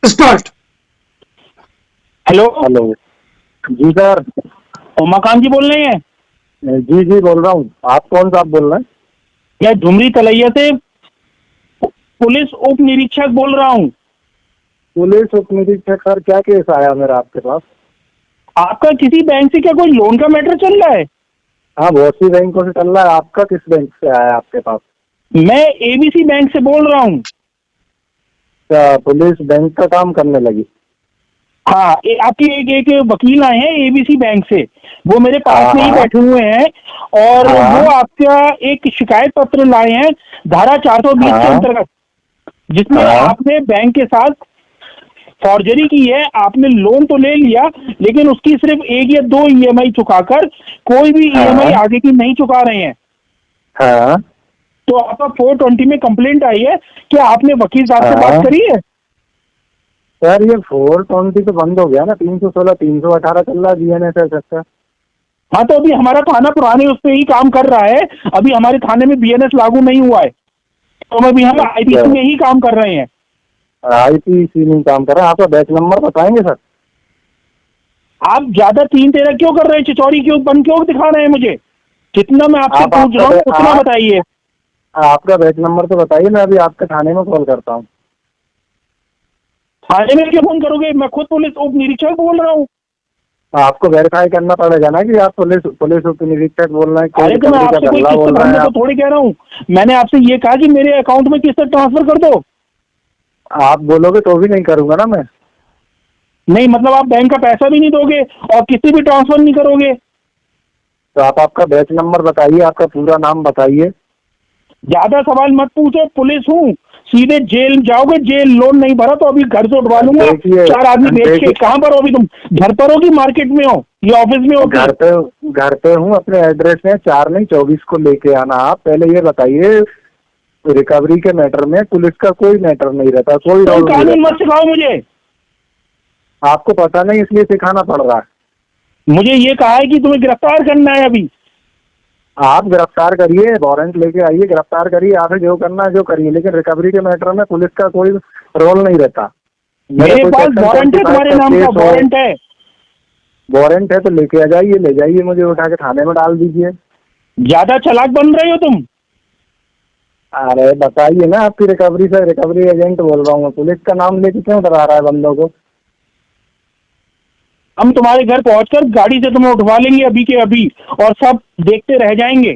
Start. Hello. Hello जी sir. Umakant जी बोल रहे हैं? जी जी बोल रहा हूँ। आप कौन साहब बोल रहे हैं? मैं झुमरी तलैया से पुलिस उप निरीक्षक बोल रहा हूँ। पुलिस उप निरीक्षक सर, क्या केस आया मेरा आपके पास? आपका किसी बैंक से क्या कोई लोन का मैटर चल रहा है? हाँ, बहुत सी बैंकों से चल रहा है। आपका किस बैंक से आया आपके पास? मैं एबीसी बैंक से बोल रहा हूँ। क्या पुलिस बैंक का काम करने लगी? हाँ, आपके एक वकील आए हैं एबीसी बैंक से। वो मेरे पास में ही हाँ बैठे हुए हैं और वो हाँ आपका एक शिकायत पत्र लाए हैं धारा 420 के हाँ अंतर्गत, जिसमें हाँ आपने बैंक के साथ फॉर्जरी की है। आपने लोन तो ले लिया लेकिन उसकी सिर्फ एक या दो ईएमआई चुकाकर कोई भी ईएमआई हाँ आगे की नहीं चुका रहे हैं। हाँ तो आपका 420 में कंप्लेंट आई है। क्या आपने वकील साहब से बात हाँ करी है? सर, ये 420 तो बंद हो गया ना। 316 318 चल रहा है BNSS का। हाँ, तो अभी हमारा थाना पुराने उस पर ही काम कर रहा है। अभी हमारे थाने में बीएनएस लागू नहीं हुआ है, तो अभी हम आईपीसी में ही काम कर रहे हैं। IPC में काम कर रहे हैं। आपका बैच नंबर बताएंगे सर? आप ज्यादा 3-13 क्यों कर रहे हैं? चिचौरी क्यों बन क्यों दिखा रहे हैं मुझे? जितना मैं आपसे आप पूछ रहा हूँ उतना बताइए। आपका बैच नंबर तो बताइए, मैं अभी आपके थाने में कॉल करता हूँ। थाने में क्यों फोन करोगे? मैं खुद पुलिस उप निरीक्षक बोल रहा हूँ। आपको वेरीफाई करना पड़ेगा ना कि आप पुलिस उप निरीक्षक बोल रहे हैं। कोई अरे तो मैं रिकवरी का आपसे कोई धल्ला किस्त बोल रहे भरने हैं को आप? थोड़ी कह रहा हूँ। मैंने आपसे ये कहा कि मेरे अकाउंट में किस्त ट्रांसफर कर दो। आप बोलोगे तो भी नहीं करूंगा ना मैं। नहीं मतलब आप बैंक का पैसा भी नहीं दोगे और किसी भी ट्रांसफर नहीं करोगे? तो आप आपका बैच नंबर बताइए, आपका पूरा नाम बताइए। ज्यादा सवाल मत पूछो। पुलिस हूँ, सीधे जेल जाओगे। जेल लोन नहीं भरा तो अभी घर से उठवा लूंगा देखिए 4 आदमी बेच के। देखिए, कहाँ पर हो अभी तुम? घर पर हो कि मार्केट में हो या ऑफिस में हो कि? घर पे हूँ, अपने एड्रेस में 4 नहीं 24 को लेके आना। आप पहले ये बताइए, रिकवरी के मैटर में पुलिस का कोई मैटर नहीं रहता, कोई तुम रोल नहीं कानून मत रहता। सिखाओ मुझे। आपको पता नहीं इसलिए सिखाना पड़ रहा है। मुझे ये कहा है कि तुम्हें गिरफ्तार करना है अभी। आप गिरफ्तार करिए, वारंट लेके आइए, गिरफ्तार करिए, आपसे जो करना है जो करिए, लेकिन रिकवरी के मैटर में पुलिस का कोई रोल नहीं रहता। मेरे पास वारंट है, तुम्हारे नाम का वारंट है। वारंट है तो लेके आ जाइए, ले जाइए, मुझे उठा के थाने में डाल दीजिए। ज्यादा चालाक बन रहे हो तुम। अरे बताइए ना, आपकी रिकवरी से रिकवरी एजेंट बोल रहा हूँ मैं। पुलिस का नाम लेके क्यों डरा रहा है बंदों को? हम तुम्हारे घर पहुंचकर गाड़ी से तुम्हें उठवा लेंगे अभी के अभी, और सब देखते रह जाएंगे।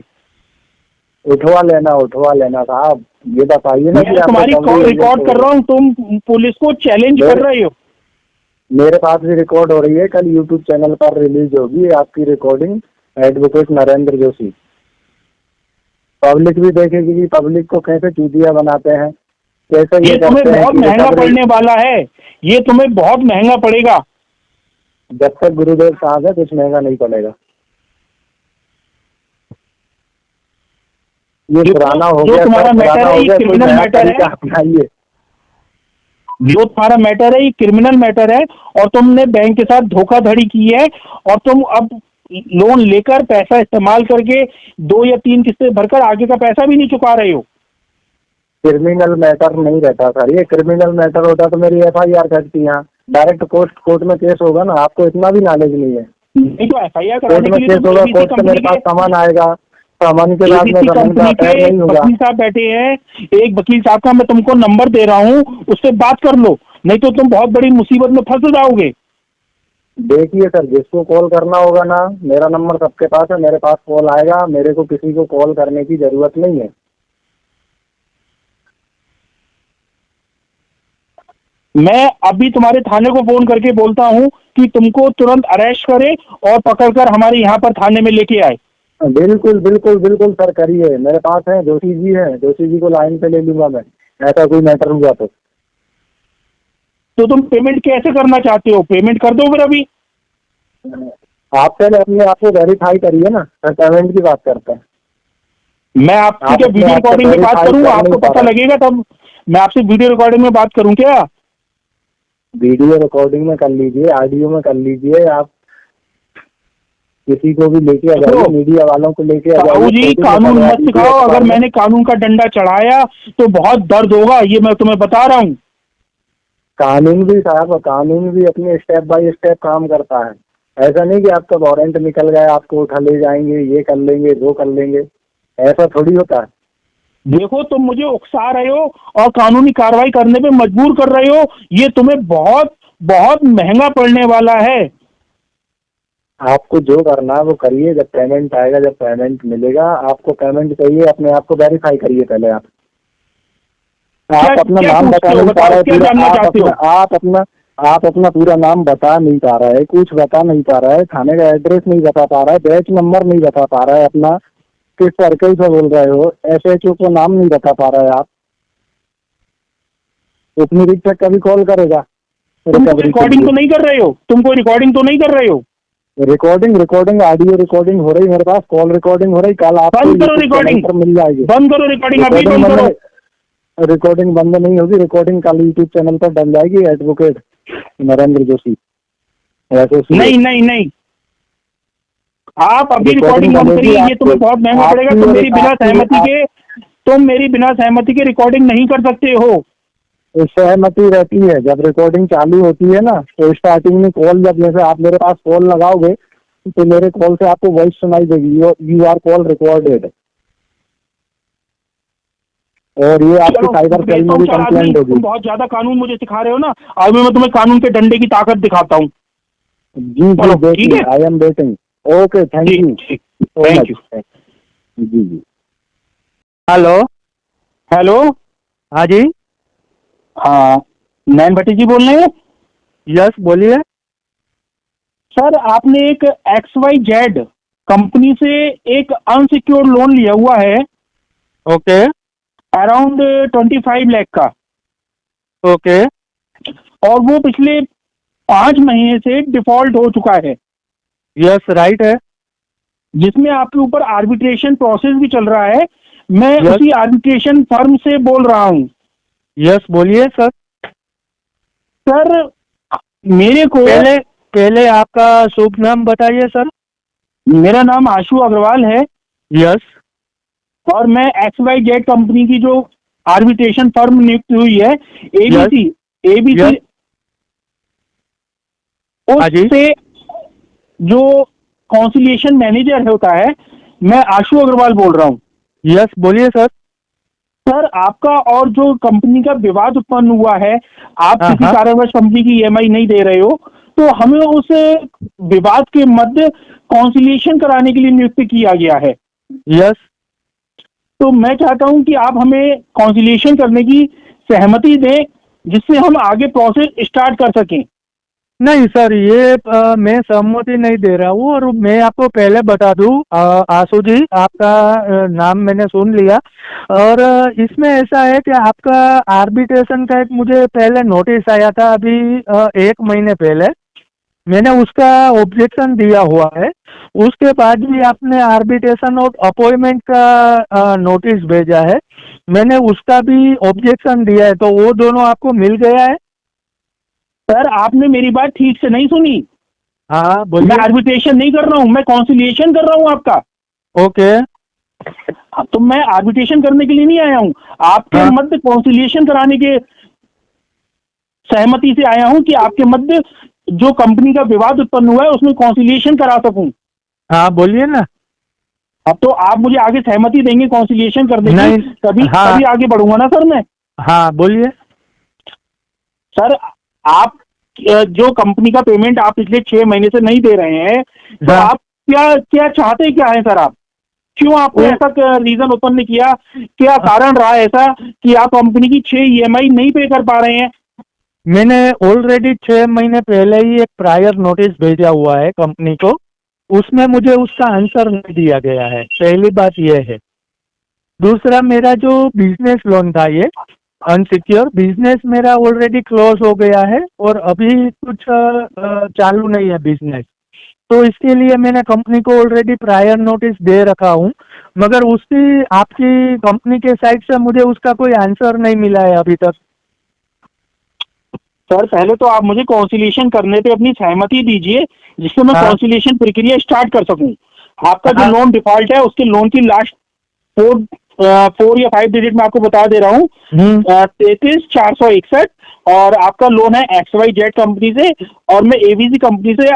उठवा लेना साहब। ये बताइए ना कि मैं आप तुम्हारी कॉल रिकॉर्ड कर रहा हूँ, तुम पुलिस को चैलेंज कर रहे हो। मेरे पास भी रिकॉर्ड हो रही है, कल यूट्यूब चैनल पर रिलीज होगी आपकी recording. Advocate Narendra Joshi. Public भी देखेगी कि पब्लिक को कैसे चूतिया बनाते हैं, कैसे ये तुम्हें करते हैं बहुत कि महंगा रिकवरी। पड़ने वाला है। ये तुम्हें बहुत महंगा पड़ेगा। जब तक गुरुदेव साहब है कुछ महंगा नहीं पड़ेगा। ये पुराना हो जो गया तुम्हारा सर, मैटर पुराना है हो ये गया। कोई क्रिमिनल नया मैटर तरीका है। अपनाइए। जो तुम्हारा मैटर है ये क्रिमिनल मैटर है और तुमने बैंक के साथ धोखाधड़ी की है। और तुम अब लोन लेकर पैसा इस्तेमाल करके 2 या 3 किस्तें भरकर आगे का पैसा भी नहीं चुका रहे हो। क्रिमिनल मैटर नहीं रहता सर। ये क्रिमिनल मैटर होता तो मेरी FIR कटती। यहाँ डायरेक्ट कोर्ट में केस होगा ना। आपको इतना भी नॉलेज नहीं है। नहीं तो एफआईआर कोर्ट कराने में के लिए केस तो होगा, एबीसी कोर्ट से मेरे कंपनी पास के सामान आएगा, सामान के बाद में सामान का कंपनी के अफेयर नहीं होगा। वकील साहब बैठे हैं। एक वकील साहब का मैं तुमको नंबर दे रहा हूँ, उससे बात कर लो, नहीं तो तुम बहुत बड़ी मुसीबत में फंस जाओगे। देखिए सर, जिसको कॉल करना होगा ना, मेरा नंबर सबके पास है, मेरे पास कॉल आएगा। मेरे को किसी को कॉल करने की जरूरत नहीं है। मैं अभी तुम्हारे थाने को फोन करके बोलता हूँ कि तुमको तुरंत अरेस्ट करे और पकड़कर हमारे यहाँ पर थाने में लेके आए। बिल्कुल बिल्कुल बिल्कुल सर, करिए। मेरे पास है, जोशी जी है, जोशी जी को लाइन पे ले लूंगा मैं, ऐसा कोई मैटर हुआ तो तुम पेमेंट कैसे करना चाहते हो? पेमेंट कर दो फिर अभी। आप पहले अपने आप को वेरीफाई करिए ना, सर पेमेंट की बात करते हैं। मैं आपसे आप क्या अपने वीडियो आप को रिकॉर्डिंग में बात वेरीफाई करूँ? कर नहीं आपको पा पता रहे। लगेगा तब। मैं आपसे वीडियो रिकॉर्डिंग में बात करूँ क्या? वीडियो रिकॉर्डिंग में कर लीजिए, ऑडियो में कर लीजिए। आप किसी को भी लेके आ जाइए, मीडिया वालों को लेके आ साहू जाइए, जी, फोटो में कानून करवा मत दीजिए सिखाओ। अखबार अगर में। मैंने कानून का डंडा चढ़ाया तो बहुत दर्द होगा, ये मैं तुम्हें बता रहा हूँ। कानून भी साहब, कानून भी अपने स्टेप बाय स्टेप काम करता है। ऐसा नहीं कि आपका वारंट निकल गया आपको उठा ले जाएंगे, ये कर लेंगे वो कर लेंगे, ऐसा थोड़ी होता है। देखो तुम मुझे उकसा रहे हो और कानूनी कार्रवाई करने पे मजबूर कर रहे हो, ये तुम्हें बहुत बहुत महंगा पड़ने वाला है। आपको जो करना है वो करिए, जब पेमेंट आएगा, जब पेमेंट मिलेगा, आपको पेमेंट चाहिए, अपने आप को वेरीफाई करिए पहले। आप अपना क्या नाम बता पूछते हो, नहीं पा बताओ रहे क्या पूरा, जानना चाहते हो? आप अपना पूरा नाम बता नहीं पा रहा है, कुछ बता नहीं पा रहा है, थाने का एड्रेस नहीं बता पा रहा है, बैच नंबर नहीं बता पा रहा है, अपना किस सर्कल से बोल रहे हो, SHO को नाम नहीं बता पा रहे आप। उप निरीक्षक कभी कॉल करेगा तुम रिकवरी के रिकॉर्डिंग तो लिए। नहीं कर रहे हो? तुम कोई रिकॉर्डिंग तो नहीं कर रहे हो? रिकॉर्डिंग ऑडियो रिकॉर्डिंग हो रही मेरे पास, कॉल रिकॉर्डिंग हो रही, कल आपको बंद करो YouTube चैनल रिकॉर्डिंग, पर मिल जाएगी। बंद करो रिकॉर्डिंग, अभी रिकॉर्डिंग बंद करो। रिकॉर्डिंग बंद नहीं होगी, रिकॉर्डिंग कल यूट्यूब चैनल पर डल जाएगी, एडवोकेट नरेंद्र जोशी एसोसिएट। नहीं नहीं नहीं, आप अभी रिकॉर्डिंग रिकॉर्डिंग बंद बनेगी करिए, ये तुम्हें आपकी, बहुत महंगा पड़ेगा। आपकी तुम और मेरी बिना आपकी सहमति के, तुम मेरी बिना सहमति के रिकॉर्डिंग नहीं कर सकते हो। सहमति रहती है जब रिकॉर्डिंग चालू होती है ना, तो स्टार्टिंग में कॉल, जब जैसे आप मेरे पास कॉल लगाओगे तो मेरे कॉल से आपको वॉइस सुनाई देगी, यू आर कॉल रिकॉर्डेड, और ये आपकी चलो साइबर सेल भेजता में हूँ भी 4 आदमी। कंप्लेंट होगी। तुम बहुत ज्यादा कानून मुझे सिखा रहे हो ना, अभी मैं तुम्हें कानून के डंडे की ताकत दिखाता हूँ। जी चलो, जी, ठीक वेटिंग, है? I am waiting. Okay, thank you ठीक, सो थैंक मच। यू। जी जी। हेलो। हेलो, हाँ जी। हाँ, नैन भट्टी जी बोल रहे हैं? यस, बोलिए। सर, आपने एक XYZ कंपनी से एक अनसिक्योर्ड लोन लिया हुआ है ओके अराउंड 25 लाख का, ओके। और वो पिछले 5 महीने से डिफॉल्ट हो चुका है, यस, राइट है। जिसमें आपके ऊपर आर्बिट्रेशन प्रोसेस भी चल रहा है। मैं Yes. उसी आर्बिट्रेशन फर्म से बोल रहा हूँ। यस, बोलिए सर। सर, मेरे को, पहले पहले आपका शुभ नाम बताइए सर। मेरा नाम आशु अग्रवाल है, यस और मैं XYZ कंपनी की जो आर्बिट्रेशन फर्म नियुक्त हुई है, ABC Yes. हाँ जी। उससे जो कॉन्सिलिएशन मैनेजर होता है, मैं आशु अग्रवाल बोल रहा हूँ। यस, बोलिए सर। सर, आपका और जो कंपनी का विवाद उत्पन्न हुआ है, आप हाँ, किसी हाँ। कारणवश कंपनी की EMI नहीं दे रहे हो, तो हमें उस विवाद के मध्य कॉन्सिलिएशन कराने के लिए नियुक्त किया गया है। यस। तो मैं चाहता हूं कि आप हमें कॉन्सिलिएशन करने की सहमति दें, जिससे हम आगे प्रोसेस स्टार्ट कर सकें। नहीं सर, ये मैं सहमति नहीं दे रहा हूँ, और मैं आपको पहले बता दूं, आशु जी, आपका नाम मैंने सुन लिया, और इसमें ऐसा है कि आपका आर्बिट्रेशन का एक मुझे पहले नोटिस आया था, अभी 1 महीने पहले मैंने उसका ऑब्जेक्शन दिया हुआ है। उसके बाद भी आपने आर्बिट्रेशन और अपॉइंटमेंट का नोटिस भेजा है, मैंने उसका भी ऑब्जेक्शन दिया है, तो वो दोनों आपको मिल गया है? सर, आपने मेरी बात ठीक से नहीं सुनी। हाँ, मैं बोलिए। आर्बिट्रेशन नहीं कर रहा हूं, मैं कॉन्सिलिएशन कर रहा हूं आपका। ओके। तो मैं आर्बिट्रेशन करने के लिए नहीं आया हूं, आपके हाँ। मध्य कॉन्सिलिएशन कराने के सहमति से आया हूं कि आपके मध्य जो कंपनी का विवाद उत्पन्न हुआ है उसमें कॉन्सिलिएशन करा सकूं। हाँ, बोलिए ना। अब तो आप मुझे आगे सहमति देंगे कॉन्सिलिएशन करने नहीं। की, तभी हाँ। तभी आगे बढ़ूंगा ना सर मैं। हाँ, बोलिए। सर, आप जो कंपनी का पेमेंट आप पिछले 6 महीने से नहीं दे रहे हैं, तो हाँ। आप क्या क्या चाहते क्या है सर? आप क्यों, आपने ऐसा रीजन उत्पन्न किया, क्या कारण रहा ऐसा कि आप कंपनी की 6 EMI नहीं पे कर पा रहे हैं? मैंने ऑलरेडी 6 महीने पहले ही एक प्रायर नोटिस भेजा हुआ है कंपनी को, उसमें मुझे उसका आंसर नहीं दिया गया है, पहली बात यह है। दूसरा, मेरा जो बिजनेस लोन था, ये अनसिक्योर बिजनेस मेरा ऑलरेडी क्लोज हो गया है, और अभी कुछ चालू नहीं है बिजनेस, तो इसके लिए मैंने कंपनी को ऑलरेडी प्रायर नोटिस दे रखा हूँ, मगर उसकी आपकी कंपनी के साइड से मुझे उसका कोई आंसर नहीं मिला है अभी तक। सर, पहले तो आप मुझे कॉन्सिलिएशन करने पे अपनी सहमति दीजिए, जिससे मैं हाँ। कॉन्सिलिएशन प्रक्रिया स्टार्ट कर सकूं। आपका जो हाँ। लोन डिफॉल्ट है, उसके लोन की लास्ट 4 4 या 5 डिजिट में आपको बता दे रहा हूँ। 33,461 और आपका लोन है XYZ कंपनी से, और मैं एवीसी कंपनी से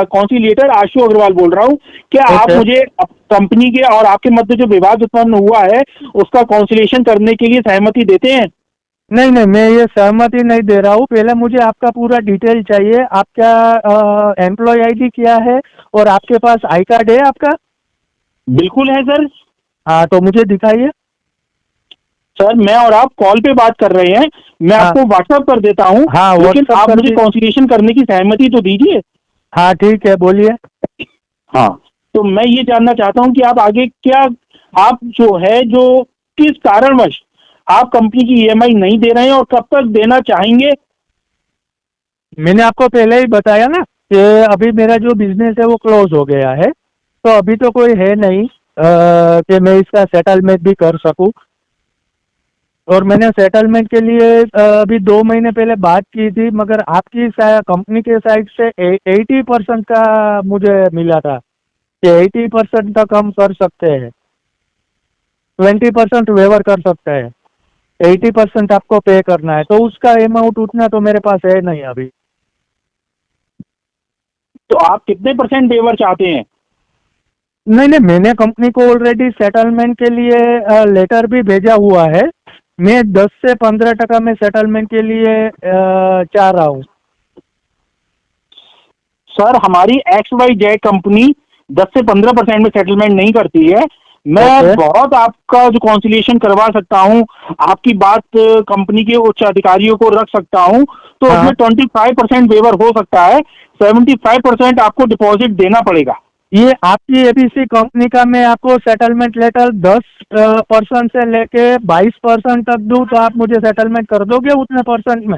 कॉन्सिलिएटर आशु अग्रवाल बोल रहा हूँ। क्या आप ओके। मुझे कंपनी के और आपके मध्य जो विवाद उत्पन्न हुआ है उसका कॉन्सिलेशन करने के लिए सहमति देते हैं? नहीं नहीं, मैं ये सहमति नहीं दे रहा हूँ। पहले मुझे आपका पूरा डिटेल चाहिए। आपका एम्प्लॉय आईडी क्या है और आपके पास आई कार्ड है आपका? बिल्कुल है सर। हाँ, तो मुझे दिखाइए। सर मैं और आप कॉल पे बात कर रहे हैं, मैं हाँ आपको व्हाट्सएप कर देता हूँ। हाँ, लेकिन व्हाट्सअप आप कर मुझे दी। कॉन्सिलेशन करने की सहमति तो दीजिए। हाँ ठीक है, बोलिए। हाँ, तो मैं ये जानना चाहता हूँ कि आप आगे क्या, आप जो है जो किस कारणवश आप कंपनी की ईएमआई नहीं दे रहे हैं और कब तक देना चाहेंगे? मैंने आपको पहले ही बताया ना कि अभी मेरा जो बिजनेस है वो क्लोज हो गया है, तो अभी तो कोई है नहीं कि मैं इसका सेटलमेंट भी कर सकूं। और मैंने सेटलमेंट के लिए अभी 2 महीने पहले बात की थी, मगर आपकी कंपनी के साइड से 80% का मुझे मिला था कि 80% तक हम कर सकते हैं, 20% वेवर कर सकते हैं, 80% आपको पे करना है। तो उसका अमाउंट उतना तो मेरे पास है नहीं अभी। तो आप कितने परसेंट वेवर चाहते हैं? नहीं नहीं, मैंने कंपनी को ऑलरेडी सेटलमेंट के लिए लेटर भी भेजा हुआ है। मैं 10 से 15% में सेटलमेंट के लिए चाह रहा हूँ। सर हमारी XYZ कंपनी 10 से 15% में सेटलमेंट नहीं करती है। मैं ओके। बहुत आपका जो कॉन्सिलेशन करवा सकता हूँ, आपकी बात कंपनी के उच्च अधिकारियों को रख सकता हूँ, तो हाँ उसमें 25% वेवर हो सकता है। 75% आपको डिपॉजिट देना पड़ेगा। ये आपकी एबीसी कंपनी का मैं आपको सेटलमेंट लेटर 10% से लेके 22% तक दूं तो आप मुझे सेटलमेंट कर दोगे उतने परसेंट में?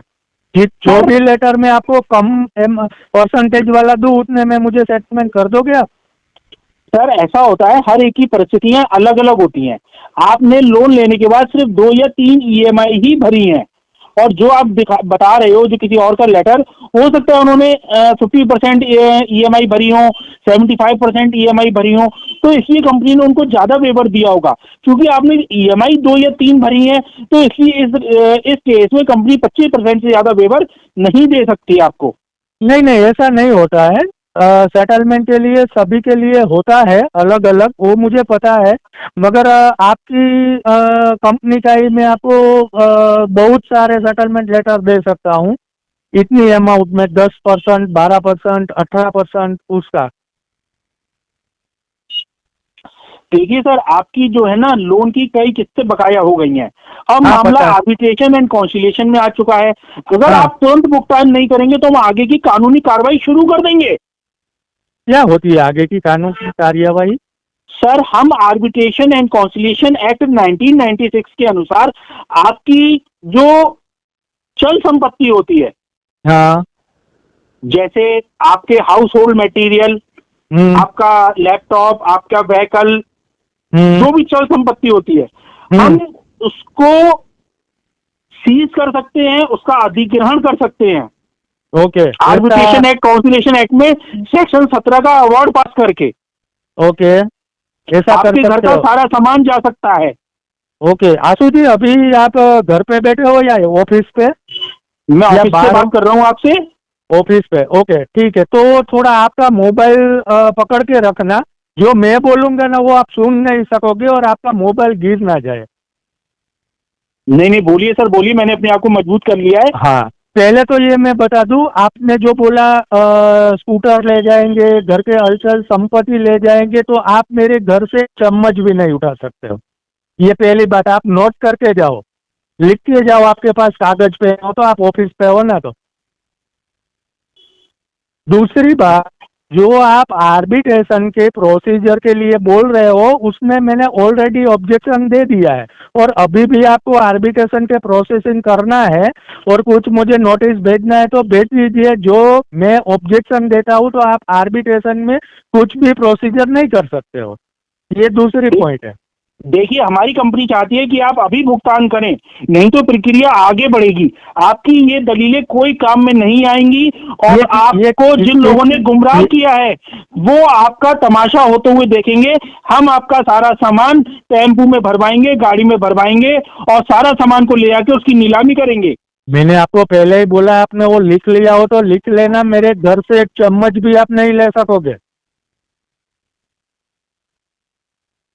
जो सर भी लेटर में आपको कम परसेंटेज वाला दूं उतने में मुझे सेटलमेंट कर दोगे आप? सर ऐसा होता है, हर एक की परिस्थितियां अलग अलग होती हैं। आपने लोन लेने के बाद सिर्फ 2 या 3 ईएमआई ही भरी हैं, और जो आप बता रहे हो जो किसी और का लेटर, हो सकता है उन्होंने 50% ईएमआई भरी हो, 75% ईएमआई भरी हो, तो इसलिए कंपनी ने उनको ज्यादा वेवर दिया होगा। क्योंकि आपने ईएमआई 2 या 3 भरी है, तो इसलिए इस केस में कंपनी 25% से ज्यादा वेवर नहीं दे सकती आपको। नहीं नहीं, ऐसा नहीं होता है। सेटलमेंट के लिए सभी के लिए होता है अलग अलग, वो मुझे पता है। मगर आपकी कंपनी का ही मैं आपको बहुत सारे सेटलमेंट लेटर दे सकता हूँ इतनी अमाउंट में, 10%, 12%, 18% उसका। देखिए सर, आपकी जो है ना लोन की कई किस्तें बकाया हो गई हैं। अब हाँ मामला पता है। आर्बिट्रेशन एंड कॉन्सिलिएशन में आ चुका है। अगर हाँ, आप तुरंत भुगतान नहीं करेंगे तो हम आगे की कानूनी कार्रवाई शुरू कर देंगे। क्या होती है आगे की कानून की कार्यवाही? सर हम आर्बिट्रेशन एंड कॉन्सिलिएशन एक्ट 1996 के अनुसार आपकी जो चल संपत्ति होती है, हाँ। जैसे आपके हाउस होल्ड मटेरियल, हम्म। आपका लैपटॉप, आपका व्हीकल, हम्म। जो भी चल संपत्ति होती है, हम उसको सीज कर सकते हैं, उसका अधिग्रहण कर सकते हैं। ओके। ऐसा? आर्बिट्रेशन एक्ट कॉन्सिलिएशन एक्ट में सेक्शन 17 का अवार्ड पास करके ओके, ऐसा कर आपके घर सकते का हो? सारा सामान जा सकता है। ओके आशु जी, अभी आप घर पे बैठे हो या ऑफिस पे मैं या ऑफिस से बाहर हो? बात कर रहा हूँ आपसे। ऑफिस पे, ओके ठीक है। तो थोड़ा आपका मोबाइल पकड़ के रखना। जो मैं बोलूंगा ना वो आप सुन नहीं सकोगे और आपका मोबाइल गिर ना जाए। नहीं नहीं, बोलिए सर, बोलिए, मैंने अपने आप को मजबूत कर लिया है। हाँ, पहले तो ये मैं बता दूं, आपने जो बोला स्कूटर ले जाएंगे, घर के अचल संपत्ति ले जाएंगे, तो आप मेरे घर से चम्मच भी नहीं उठा सकते हो। ये पहली बात आप नोट करके जाओ, लिख के जाओ। आपके पास कागज पे हो तो, आप ऑफिस पे हो ना तो। दूसरी बात, जो आप आर्बिट्रेशन के प्रोसीजर के लिए बोल रहे हो उसमें मैंने ऑलरेडी ऑब्जेक्शन दे दिया है, और अभी भी आपको आर्बिट्रेशन के प्रोसेसिंग करना है और कुछ मुझे नोटिस भेजना है तो भेज दीजिए। जो मैं ऑब्जेक्शन देता हूँ तो आप आर्बिट्रेशन में कुछ भी प्रोसीजर नहीं कर सकते हो। ये दूसरी पॉइंट है। देखिए, हमारी कंपनी चाहती है कि आप अभी भुगतान करें, नहीं तो प्रक्रिया आगे बढ़ेगी। आपकी ये दलीलें कोई काम में नहीं आएंगी और ये आपको जिन लोगों ने गुमराह ये- किया है वो आपका तमाशा होते हुए देखेंगे। हम आपका सारा सामान टेम्पू में भरवाएंगे, गाड़ी में भरवाएंगे और सारा सामान को ले आके उसकी नीलामी करेंगे। मैंने आपको पहले ही बोला, आपने वो लिख लिया हो तो लिख लेना, मेरे घर से एक चम्मच भी आप नहीं ले सकोगे।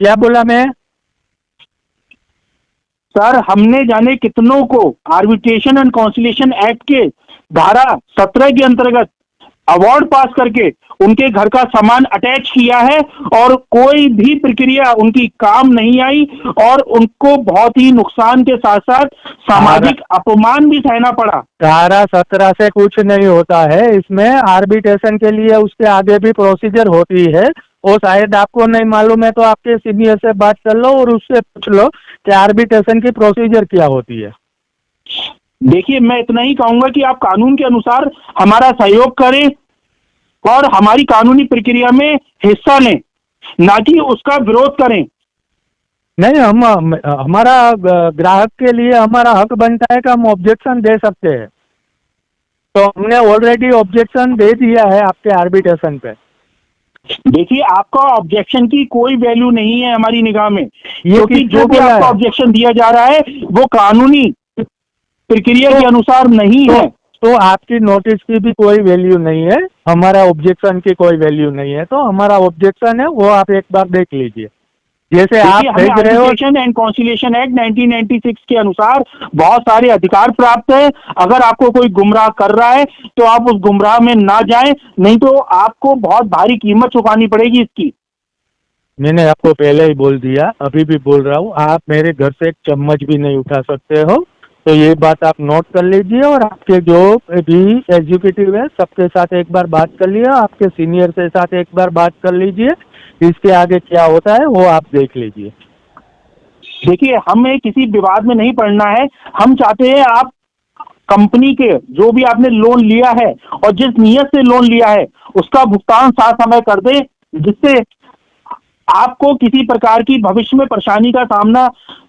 क्या बोला मैं? सर, हमने जाने कितनों को आर्बिट्रेशन एंड कॉन्सिलिएशन एक्ट के धारा 17 के अंतर्गत अवार्ड पास करके उनके घर का सामान अटैच किया है और कोई भी प्रक्रिया उनकी काम नहीं आई और उनको बहुत ही नुकसान के साथ साथ सामाजिक अपमान भी सहना पड़ा। धारा 17 से कुछ नहीं होता है, इसमें आर्बिट्रेशन के लिए उसके आगे भी प्रोसीजर होती है। वो शायद आपको नहीं मालूम है तो आपके सीनियर से बात कर लो और उससे पूछ लो कि आर्बिट्रेशन की प्रोसीजर क्या होती है। देखिए, मैं इतना ही कहूंगा कि आप कानून के अनुसार हमारा सहयोग करें और हमारी कानूनी प्रक्रिया में हिस्सा लें, ना कि उसका विरोध करें। नहीं, हमारा ग्राहक के लिए हमारा हक बनता है कि हम ऑब्जेक्शन दे सकते हैं, तो हमने ऑलरेडी ऑब्जेक्शन दे दिया है आपके आर्बिट्रेशन पे। देखिए, आपका ऑब्जेक्शन की कोई वैल्यू नहीं है हमारी निगाह में, क्योंकि किसने जो भी बोला आपका है? ऑब्जेक्शन दिया जा रहा है वो कानूनी प्रक्रिया के अनुसार नहीं है। तो आपकी नोटिस की भी कोई वैल्यू नहीं है, हमारा ऑब्जेक्शन की कोई वैल्यू नहीं है। तो हमारा ऑब्जेक्शन है वो आप एक बार देख लीजिए, जैसे आप देखिए, हमें भेज रहे हो। आर्बिट्रेशन एंड कॉन्सिलिएशन एक्ट 1996 के अनुसार बहुत सारे अधिकार प्राप्त है। अगर आपको कोई गुमराह कर रहा है तो आप उस गुमराह में ना जाएं, नहीं तो आपको बहुत भारी कीमत चुकानी पड़ेगी इसकी। मैंने आपको पहले ही बोल दिया, अभी भी बोल रहा हूँ, आप मेरे घर से एक चम्मच भी नहीं उठा सकते हो। तो ये बात आप नोट कर लीजिए और आपके जो भी एग्जीक्यूटिव है सबके साथ एक बार बात कर लिया, आपके सीनियर के साथ एक बार बात कर लीजिए, इसके आगे क्या होता है वो आप देख लीजिए। देखिए, हमें किसी विवाद में नहीं पड़ना है। हम चाहते हैं आप कंपनी के जो भी आपने लोन लिया है और जिस नियत से लोन लिया है उसका भुगतान साथ समय कर दें, जिससे आपको किसी प्रकार की भविष्य में परेशानी का सामना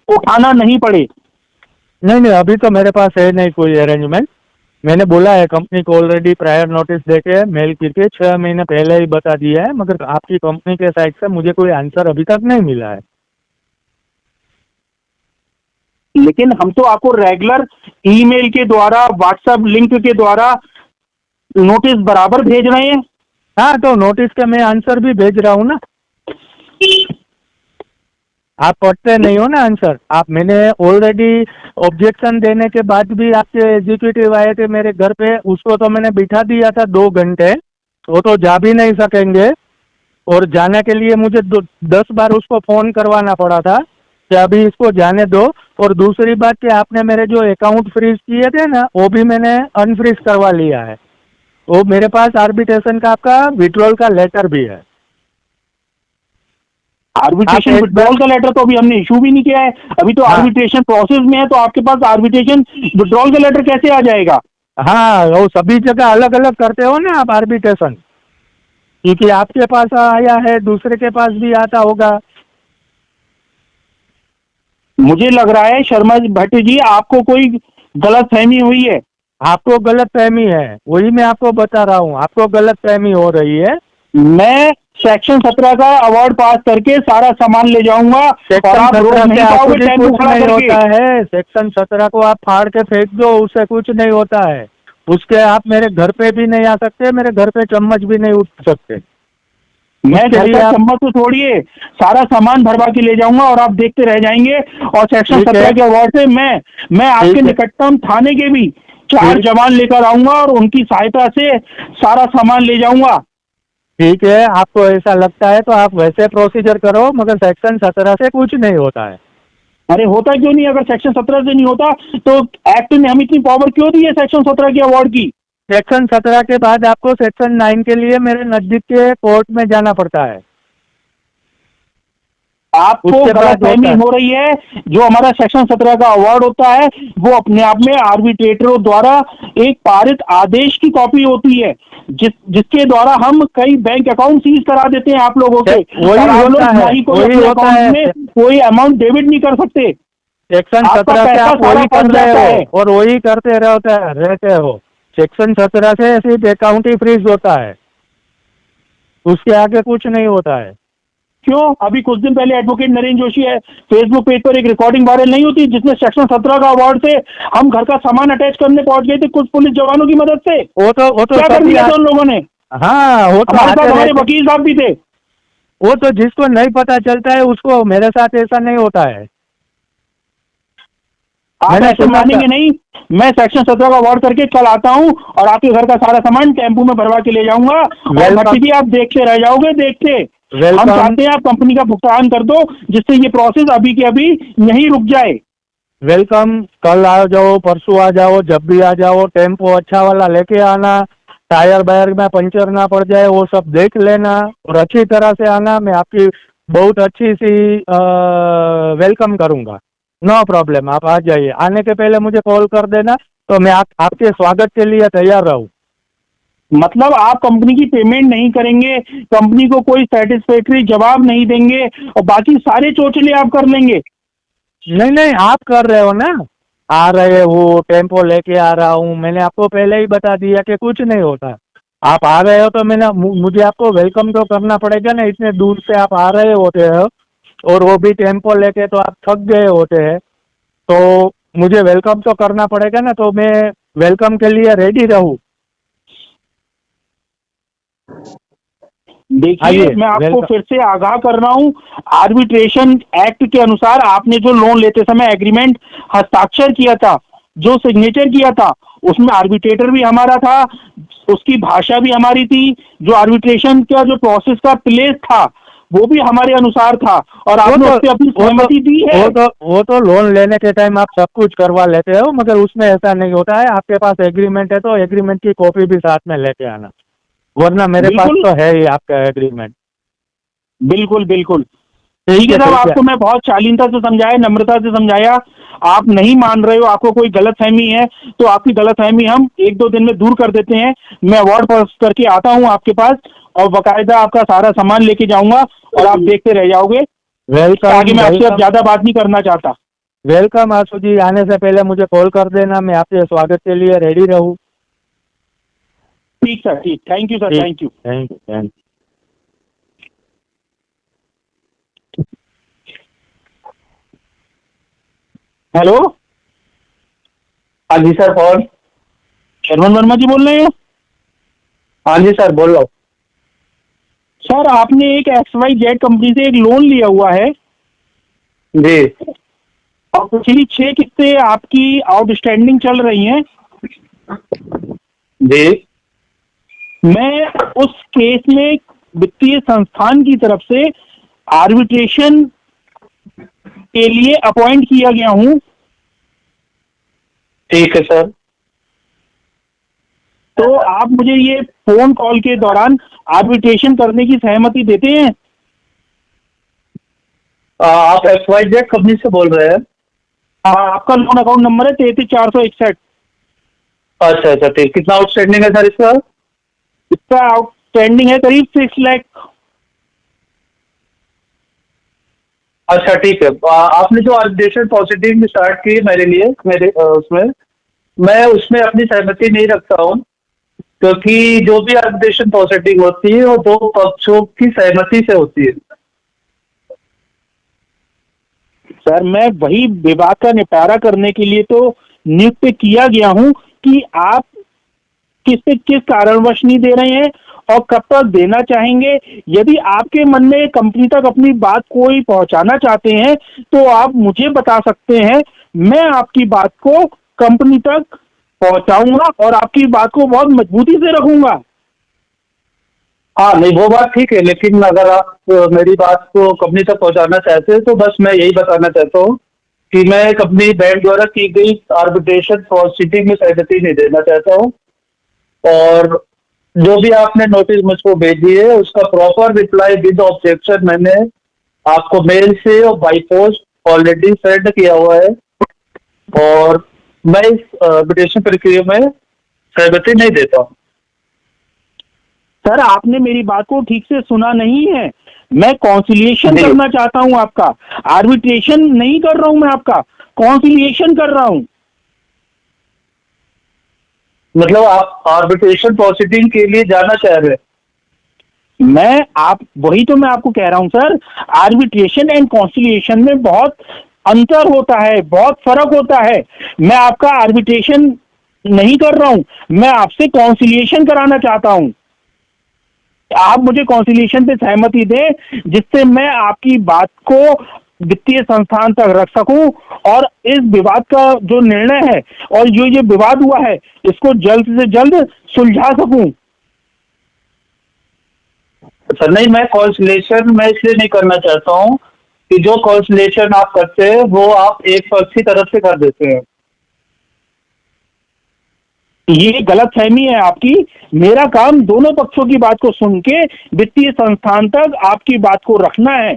उठाना नहीं पड़े। नहीं नहीं, अभी तो मेरे पास है नहीं कोई अरेंजमेंट। मैंने बोला है कंपनी को ऑलरेडी प्रायर नोटिस देके मेल करके 6 महीने पहले ही बता दिया है, मगर आपकी कंपनी के साइड से मुझे कोई आंसर अभी तक नहीं मिला है। लेकिन हम तो आपको रेगुलर ईमेल के द्वारा, व्हाट्सएप लिंक के द्वारा नोटिस बराबर भेज रहे हैं। हाँ, तो नोटिस का मैं आंसर भी भेज रहा हूँ ना। आप पढ़ते नहीं हो ना आंसर। आप, मैंने ऑलरेडी ऑब्जेक्शन देने के बाद भी आपके एग्जीक्यूटिव आए थे मेरे घर पे, उसको तो मैंने बिठा दिया था 2 घंटे, वो तो जा भी नहीं सकेंगे और जाने के लिए मुझे 10 बार उसको फोन करवाना पड़ा था कि अभी इसको जाने दो। और दूसरी बात कि आपने मेरे जो अकाउंट फ्रीज किए थे ना वो भी मैंने अनफ्रीज करवा लिया है। वो मेरे पास आर्बिट्रेशन का आपका विड्रॉल का लेटर भी है। आर्बिट्रेशन आप एक विड्रॉल का लेटर तो अभी हमने इशू भी नहीं किया है, अभी तो हाँ। आर्बिट्रेशन प्रोसेस में है, तो आपके पास आर्बिट्रेशन विड्रॉल का लेटर कैसे आ जाएगा? हाँ, वो सभी जगह अलग अलग करते हो ना आप आर्बिट्रेशन, क्योंकि आपके पास आया है दूसरे के पास भी आता होगा। मुझे लग रहा है शर्मा भट्ट जी, आपको कोई गलत फहमी हुई है। आपको गलत फहमी है, वही मैं आपको बता रहा हूँ, आपको गलत फहमी हो रही है। मैं सेक्शन 17 का अवार्ड पास करके सारा सामान ले जाऊंगा और सेक्शन आप रोक 17 नहीं से पाओगे कुछ टेम्पो खड़ा नहीं करके। होता है। सेक्शन 17 को आप फाड़ के फेंक दो, उससे कुछ नहीं होता है। उसके आप मेरे घर पे भी नहीं आ सकते, मेरे घर पे चम्मच भी नहीं उठ सकते। मैं उसके घर लिए का आप, चम्मच तो छोड़िए, सारा सामान भरवा के ले जाऊंगा और आप देखते रह जाएंगे। और सेक्शन ठीक है। 17 के अवार्ड से मैं आपके ठीक है। निकटतम थाने के भी 4 ठीक। जवान लेकर आऊंगा और उनकी सहायता से सारा सामान ले जाऊंगा। ठीक है, आपको ऐसा लगता है तो आप वैसे प्रोसीजर करो, मगर सेक्शन 17 से कुछ नहीं होता है। अरे होता क्यों नहीं? अगर सेक्शन 17 से नहीं होता तो एक्ट ने हम इतनी पावर क्यों दी है सेक्शन 17 के अवार्ड की? सेक्शन 17 के बाद आपको सेक्शन 9 के लिए मेरे नजदीक के कोर्ट में जाना पड़ता है। आपको उसके बाद गलतफहमी होता है। हो रही है। जो हमारा सेक्शन 17 का अवार्ड होता है वो अपने आप में आर्बिट्रेटरों द्वारा एक पारित आदेश की कॉपी होती है। जिसके द्वारा हम कई बैंक अकाउंट सीज करा देते हैं आप लोगों के, वही और आप लोग होता है, ना ही कोई वही अपने होता अकाउंट है। में कोई अमाउंट डेबिट नहीं कर सकते। सेक्शन आपका 17 से पैसा आप सारा वही कर फंस रहे जाता है। हो और वही करते रहते हो। सेक्शन 17 से सिर्फ अकाउंट ही फ्रीज होता है, उसके आगे कुछ नहीं होता है। क्यों? अभी कुछ दिन पहले एडवोकेट नरेंद्र जोशी है फेसबुक पेज पर एक रिकॉर्डिंग वायरल नहीं होती, जिसमें सेक्शन 17 का अवार्ड से हम घर का सामान अटैच करने पहुंच गए थे कुछ पुलिस जवानों की मदद से। वो तो क्या कर सभी दिया था उन लोगों ने? हाँ, वो तो हमारे आते साथ हमारे रहते। वकील साहब भी थे। वो तो जिसको नहीं पता चलता है उसको, मेरे साथ ऐसा नहीं होता है। आप मैंने ऐसे सुना था। मानेंगे नहीं, मैं सेक्शन 17 का अवार्ड करके कल आता हूँ और आपके घर का सारा सामान टेम्पू में भरवा के ले जाऊंगा, और वेलकम। भट्टी जी आप देखते रह जाओगे देखते। हम वेलकम। चाहते हैं आप कंपनी का भुगतान कर दो, जिससे ये प्रोसेस अभी के अभी यहीं रुक जाए। वेलकम, कल आ जाओ, परसों आ जाओ, जब भी आ जाओ। टेम्पो अच्छा वाला लेके आना, टायर बायर में पंचर ना पड़ जाए वो सब देख लेना, और अच्छी तरह से आना। मैं आपकी बहुत अच्छी सी वेलकम करूंगा। नो प्रॉब्लम, आप आ जाइए। आने के पहले मुझे कॉल कर देना, तो मैं आपके स्वागत के लिए तैयार रहूँ। मतलब आप कंपनी की पेमेंट नहीं करेंगे, कंपनी को कोई सेटिस्फैक्ट्री जवाब नहीं देंगे, और बाकी सारे चोचले आप कर लेंगे। नहीं नहीं, आप कर रहे हो ना, आ रहे हो, टेम्पो लेके आ रहा हूँ। मैंने आपको पहले ही बता दिया कि कुछ नहीं होता। आप आ रहे हो तो मुझे आपको वेलकम तो करना पड़ेगा ना। इतने दूर से आप आ रहे होते हो और वो भी टेम्पो लेके, तो आप थक गए होते हैं, तो मुझे वेलकम तो करना पड़ेगा ना। तो मैं वेलकम के लिए रेडी रहूँ। देखिए आइए, मैं आपको वेलकम। फिर से आगाह कर रहा हूँ, आर्बिट्रेशन एक्ट के अनुसार आपने जो लोन लेते समय एग्रीमेंट हस्ताक्षर किया था, जो सिग्नेचर किया था, उसमें आर्बिट्रेटर भी हमारा था, उसकी भाषा भी हमारी थी, जो आर्बिट्रेशन का जो प्रोसेस का प्लेस था वो भी हमारे अनुसार था, और आपने उस पर अपनी सहमति दी है। वो तो लोन लेने के टाइम आप सब कुछ करवा लेते हो, मगर उसमें ऐसा नहीं होता है। आपके पास एग्रीमेंट है तो एग्रीमेंट की कॉपी भी साथ में लेके आना, वरना मेरे पास बिल्कुल तो है ही आपका एग्रीमेंट। बिल्कुल बिल्कुल। ठीक ठीक है है, साहब, ठीक है। आपको मैं बहुत शालीनता से समझाया, नम्रता से समझाया, आप नहीं मान रहे हो, आपको कोई गलतफहमी है, तो आपकी गलतफहमी हम एक दो दिन में दूर कर देते हैं। मैं अवार्ड पास करके आता हूं आपके पास, और बकायदा आपका सारा सामान लेके जाऊंगा, और आप देखते रह जाओगे। वेलकम, आगे मैं आपसे अब वेलकम। ज्यादा बात नहीं करना चाहता। वेलकम आशु जी, आने से पहले मुझे कॉल कर देना, मैं आपके स्वागत के लिए रेडी रहूँ। ठीक सर, ठीक, thank you sir, thank you. Thank you, thank you. Hello, हाँ जी सर, कौन? शरवण वर्मा जी बोल रहे हैं? हाँ जी सर, बोल रहा हूँ। सर आपने एक XYZ कंपनी से एक लोन लिया हुआ है, जी और पिछली 6 किस्तें आपकी आउटस्टैंडिंग चल रही हैं। जी मैं उस केस में वित्तीय संस्थान की तरफ से आर्बिट्रेशन के लिए अपॉइंट किया गया हूं। ठीक है सर। तो आप मुझे ये फोन कॉल के दौरान आर्बिट्रेशन करने की सहमति देते हैं? आप XYZ कंपनी से बोल रहे हैं? हाँ, आपका लोन अकाउंट नंबर है 33,461। अच्छा अच्छा, ठीक। कितना आउटस्टैंडिंग है सर इसका? इसका आउटस्टैंडिंग है करीब 6 लाख। अच्छा ठीक है। आपने जो आर्बिट्रेशन प्रोसीडिंग स्टार्ट की मेरे लिए, मेरे उसमें मैं उसमें अपनी सहमति नहीं रखता हूँ, क्योंकि जो भी आर्बिट्रेशन प्रोसीडिंग होती है वो दो पक्षों की सहमति से होती है। सर मैं वही विवाद का निपटारा करने के लिए तो नियुक्त किया गया हूं कि आप किस कारणवश नहीं दे रहे हैं और कब तक देना चाहेंगे। यदि आपके मन में कंपनी तक अपनी बात कोई पहुंचाना चाहते हैं तो आप मुझे बता सकते हैं, मैं आपकी बात को कंपनी तक पहुंचाऊंगा और आपकी बात को बहुत मजबूती से रखूंगा। हाँ नहीं, वो बात ठीक है, लेकिन अगर आप मेरी बात को कंपनी तक पहुंचाना चाहते हैं तो बस मैं यही बताना चाहता हूँ कि मैं कंपनी बैंक द्वारा की गई आर्बिट्रेशन प्रोसीडिंग में सहमति नहीं देना चाहता हूँ, और जो भी आपने नोटिस मुझको भेजी है उसका प्रॉपर रिप्लाई विद ऑब्जेक्शन मैंने आपको मेल से और बाई पोस्ट ऑलरेडी सेंड किया हुआ है, और मैं इस आर्बिट्रेशन प्रक्रिया में सहमति नहीं देता हूँ। सर आपने मेरी बात को ठीक से सुना नहीं है। मैं कॉन्सिलिएशन जी। करना चाहता हूं आपका, आर्बिट्रेशन नहीं कर रहा हूं मैं आपका, कॉन्सिलिएशन कर रहा हूं। मतलब आप आर्बिट्रेशन प्रोसीडिंग के लिए जाना चाह रहे हैं? वही तो मैं आपको कह रहा हूं सर, आर्बिट्रेशन एंड कॉन्सिलिएशन में बहुत अंतर होता है, बहुत फर्क होता है। मैं आपका आर्बिट्रेशन नहीं कर रहा हूं, मैं आपसे कॉन्सिलिएशन कराना चाहता हूं। आप मुझे कॉन्सिलिएशन पे सहमति दें जिससे मैं आपकी बात को वित्तीय संस्थान तक रख सकूं और इस विवाद का जो निर्णय है और जो ये विवाद हुआ है इसको जल्द से जल्द सुलझा सकूं। सर नहीं, मैं कॉन्सिलेशन मैं इसलिए नहीं करना चाहता हूँ कि जो कॉन्सिलेशन आप करते हैं वो आप एक पक्ष की तरफ से कर देते हैं। ये गलत फहमी है आपकी। मेरा काम दोनों पक्षों की बात को सुन के वित्तीय संस्थान तक आपकी बात को रखना है,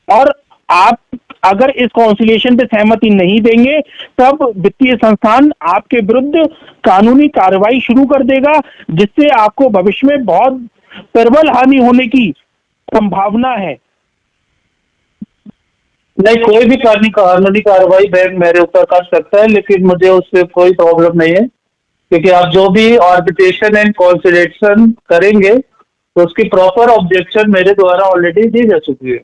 और आप अगर इस कॉन्सिलिएशन पे सहमति नहीं देंगे तब वित्तीय संस्थान आपके विरुद्ध कानूनी कार्रवाई शुरू कर देगा, जिससे आपको भविष्य में बहुत प्रबल हानि होने की संभावना है। नहीं, कोई भी कानूनी कार्रवाई बैंक मेरे ऊपर कर सकता है, लेकिन मुझे उससे कोई प्रॉब्लम नहीं है, क्योंकि आप जो भी आर्बिट्रेशन एंड कॉन्सिलेशन करेंगे तो उसकी प्रॉपर ऑब्जेक्शन मेरे द्वारा ऑलरेडी दी जा चुकी है।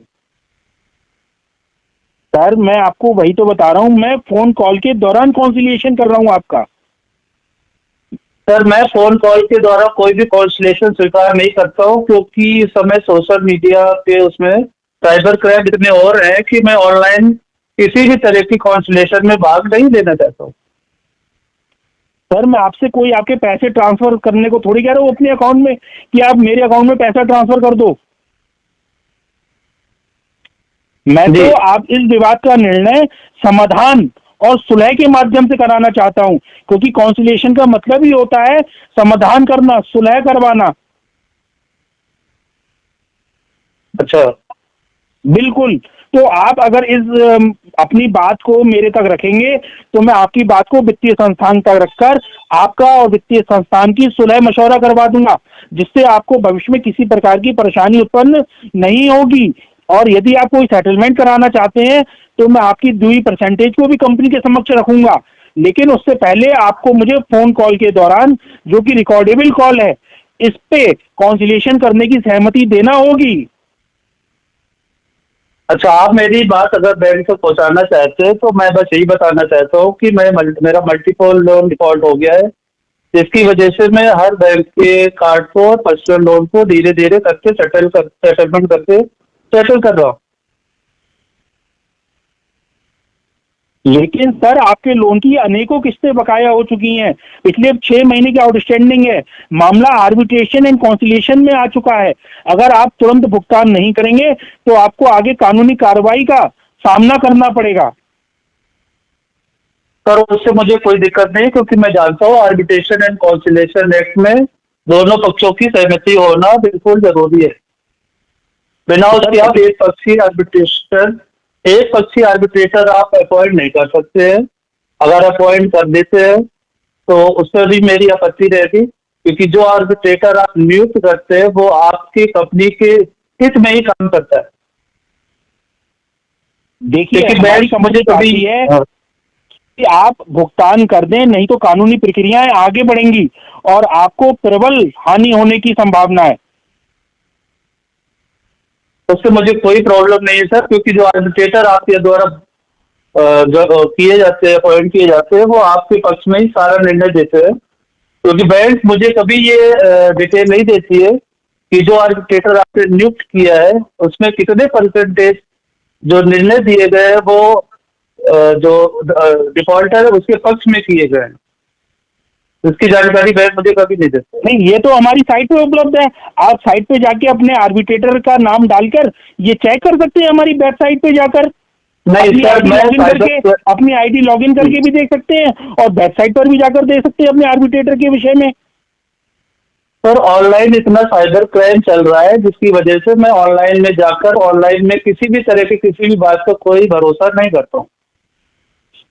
सर मैं आपको वही तो बता रहा हूं, मैं फोन कॉल के दौरान कॉन्सिलिएशन कर रहा हूं आपका। सर मैं फोन कॉल के द्वारा कोई भी कॉन्सिलेशन स्वीकार नहीं करता हूँ, क्योंकि इस समय सोशल मीडिया पे उसमें साइबर क्राइम इतने और हैं कि मैं ऑनलाइन किसी भी तरह की कॉन्सिलेशन में भाग नहीं लेना चाहता हूँ। सर मैं आपसे कोई आपके पैसे ट्रांसफर करने को थोड़ी कह रहा हूँ अपने अकाउंट में कि आप मेरे अकाउंट में पैसा ट्रांसफर कर दो। मैं जी। तो आप इस विवाद का निर्णय समाधान और सुलह के माध्यम से कराना चाहता हूं, क्योंकि कॉन्सिलिएशन का मतलब ही होता है समाधान करना, सुलह करवाना। अच्छा। बिल्कुल। तो आप अगर इस अपनी बात को मेरे तक रखेंगे तो मैं आपकी बात को वित्तीय संस्थान तक रखकर आपका और वित्तीय संस्थान की सुलह मशवरा करवा दूंगा, जिससे आपको भविष्य में किसी प्रकार की परेशानी उत्पन्न नहीं होगी। और यदि आप कोई सेटलमेंट कराना चाहते हैं तो मैं आपकी दी परसेंटेज को भी कंपनी के समक्ष रखूंगा, लेकिन उससे पहले आपको मुझे फोन कॉल के दौरान, जो कि रिकॉर्डेबल कॉल है, इस पे कॉन्सिलिएशन करने की सहमति देना होगी। अच्छा, आप मेरी बात अगर बैंक से पहुंचाना चाहते हैं तो मैं बस यही बताना चाहता हूँ कि मेरा मल्टीपल लोन डिफॉल्ट हो गया है, जिसकी वजह से मैं हर बैंक के कार्ड को और पर्सनल लोन को धीरे धीरे करके सेटलमेंट करके सेटल कर रहा हूँ। लेकिन सर आपके लोन की अनेकों किस्तें बकाया हो चुकी हैं, पिछले 6 महीने की आउटस्टैंडिंग है, मामला आर्बिट्रेशन एंड कॉन्सिलिएशन में आ चुका है। अगर आप तुरंत भुगतान नहीं करेंगे तो आपको आगे कानूनी कार्रवाई का सामना करना पड़ेगा। पर उससे मुझे कोई दिक्कत नहीं, क्योंकि मैं जानता हूँ आर्बिट्रेशन एंड कॉन्सिलिएशन एक्ट में दोनों पक्षों की सहमति होना बिल्कुल जरूरी है। बिना उसके आप एक पक्षी आर्बिट्रेटर आप अपॉइंट नहीं कर सकते हैं। अगर अपॉइंट कर देते हैं तो उस पर भी मेरी आपत्ति रहेगी, क्योंकि जो आर्बिट्रेटर आप नियुक्त करते हैं वो आपकी कंपनी के हित में ही काम करता है। देखिए बैंक मुझे कभी है कि आप भुगतान कर दें, नहीं तो कानूनी प्रक्रियाएं आगे बढ़ेंगी और आपको प्रबल हानि होने की संभावना है। उससे मुझे कोई प्रॉब्लम नहीं है सर, क्योंकि जो आर्बिट्रेटर आपके द्वारा जो किए जाते हैं, अपॉइंट किए जाते हैं, वो आपके पक्ष में ही सारा निर्णय देते हैं। क्योंकि बैंक मुझे कभी ये डिटेल नहीं देती है कि जो आर्बिट्रेटर आपने नियुक्त किया है उसमें कितने परसेंटेज जो निर्णय दिए गए हैं वो जो डिफॉल्टर है उसके पक्ष में किए गए हैं। इसकी जानकारी बैंक मुझे कभी नहीं देते। नहीं, ये तो हमारी साइट पे उपलब्ध है। आप साइट पे जाके अपने आर्बिट्रेटर का नाम डालकर ये चेक कर सकते हैं हमारी वेबसाइट पे जाकर। नहीं सर, मैं अपनी आईडी लॉगिन करके भी देख सकते हैं और वेबसाइट पर भी जाकर देख सकते हैं अपने आर्बिट्रेटर के विषय में। सर ऑनलाइन इतना साइबर क्राइम चल रहा है जिसकी वजह से मैं ऑनलाइन में जाकर ऑनलाइन में किसी भी तरह की किसी भी बात का कोई भरोसा नहीं करता हूँ।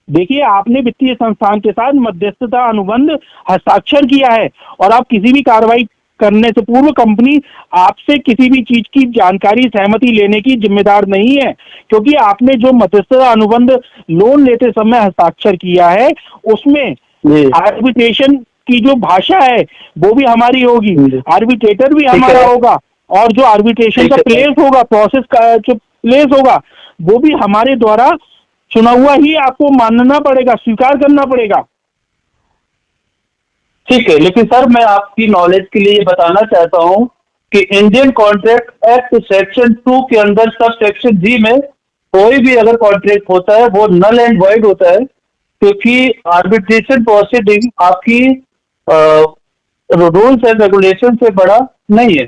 देखिए आपने वित्तीय संस्थान के साथ मध्यस्थता अनुबंध हस्ताक्षर किया है और आप किसी भी कार्रवाई करने से पूर्व कंपनी आपसे किसी भी चीज की जानकारी सहमति लेने की जिम्मेदार नहीं है, क्योंकि आपने जो मध्यस्थता अनुबंध लोन लेते समय हस्ताक्षर किया है उसमें जी आर्बिट्रेशन की जो भाषा है वो भी हमारी होगी, जी। आर्बिट्रेटर भी ठीक हमारा है। होगा, और जो आर्बिट्रेशन ठीक का है। प्लेस होगा, प्रोसेस का जो प्लेस होगा वो भी हमारे द्वारा चुना हुआ ही आपको मानना पड़ेगा, स्वीकार करना पड़ेगा। ठीक है, लेकिन सर मैं आपकी नॉलेज के लिए ये बताना चाहता हूँ कि इंडियन कॉन्ट्रैक्ट एक्ट सेक्शन 2 के अंदर सब सेक्शन जी में कोई भी अगर कॉन्ट्रैक्ट होता है वो नल एंड वॉइड होता है, क्योंकि आर्बिट्रेशन प्रोसीडिंग आपकी रूल्स एंड रेगुलेशन से बड़ा नहीं है।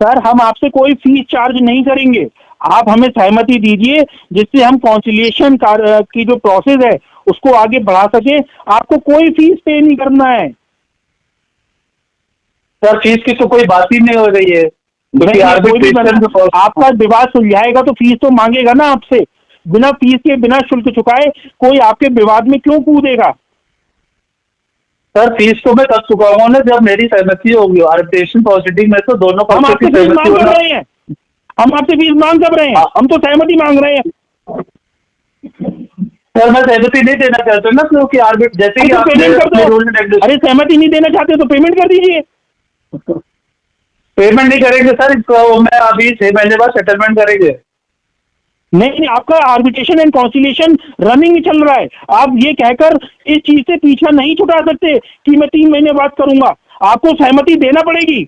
सर हम आपसे कोई फीस चार्ज नहीं करेंगे, आप हमें सहमति दीजिए जिससे हम कॉन्सिलिएशन की जो प्रोसेस है उसको आगे बढ़ा सके। आपको कोई फीस पे नहीं करना है। सर फीस की तो कोई बात ही नहीं हो रही है, क्योंकि नहीं, कोई भी आर्बिट्रेशन आपका विवाद सुलझाएगा तो फीस तो मांगेगा ना आपसे। बिना फीस के, बिना शुल्क चुकाए कोई आपके विवाद में क्यों कूदेगा? सर फीस तो मैं तब चुकाऊंगा ना जब मेरी सहमति होगी। आर्बिट्रेशन प्रोसीडिंग में तो दोनों हम पक्षों आपसे की फीस सहमति मांग कर होना। रहे हैं, हम आपसे फीस मांग कर रहे हैं, हम तो सहमति मांग रहे हैं। सर मैं सहमति नहीं देना चाहता ना, क्योंकि आर्बिट जैसे अरे कि तो आपने पेमेंट कर अपने दो। रूल एंड रेगुलेशन अरे सहमति नहीं देना चाहते तो पेमेंट कर दीजिए। पेमेंट नहीं करेंगे सर, इसको मैं अभी 6 महीने बाद सेटलमेंट करेंगे। नहीं, आपका आर्बिट्रेशन एंड कॉन्सिलिएशन रनिंग ही चल रहा है। आप ये कहकर इस चीज से पीछा नहीं छुटा सकते कि मैं 3 महीने बाद करूंगा। आपको सहमति देना पड़ेगी।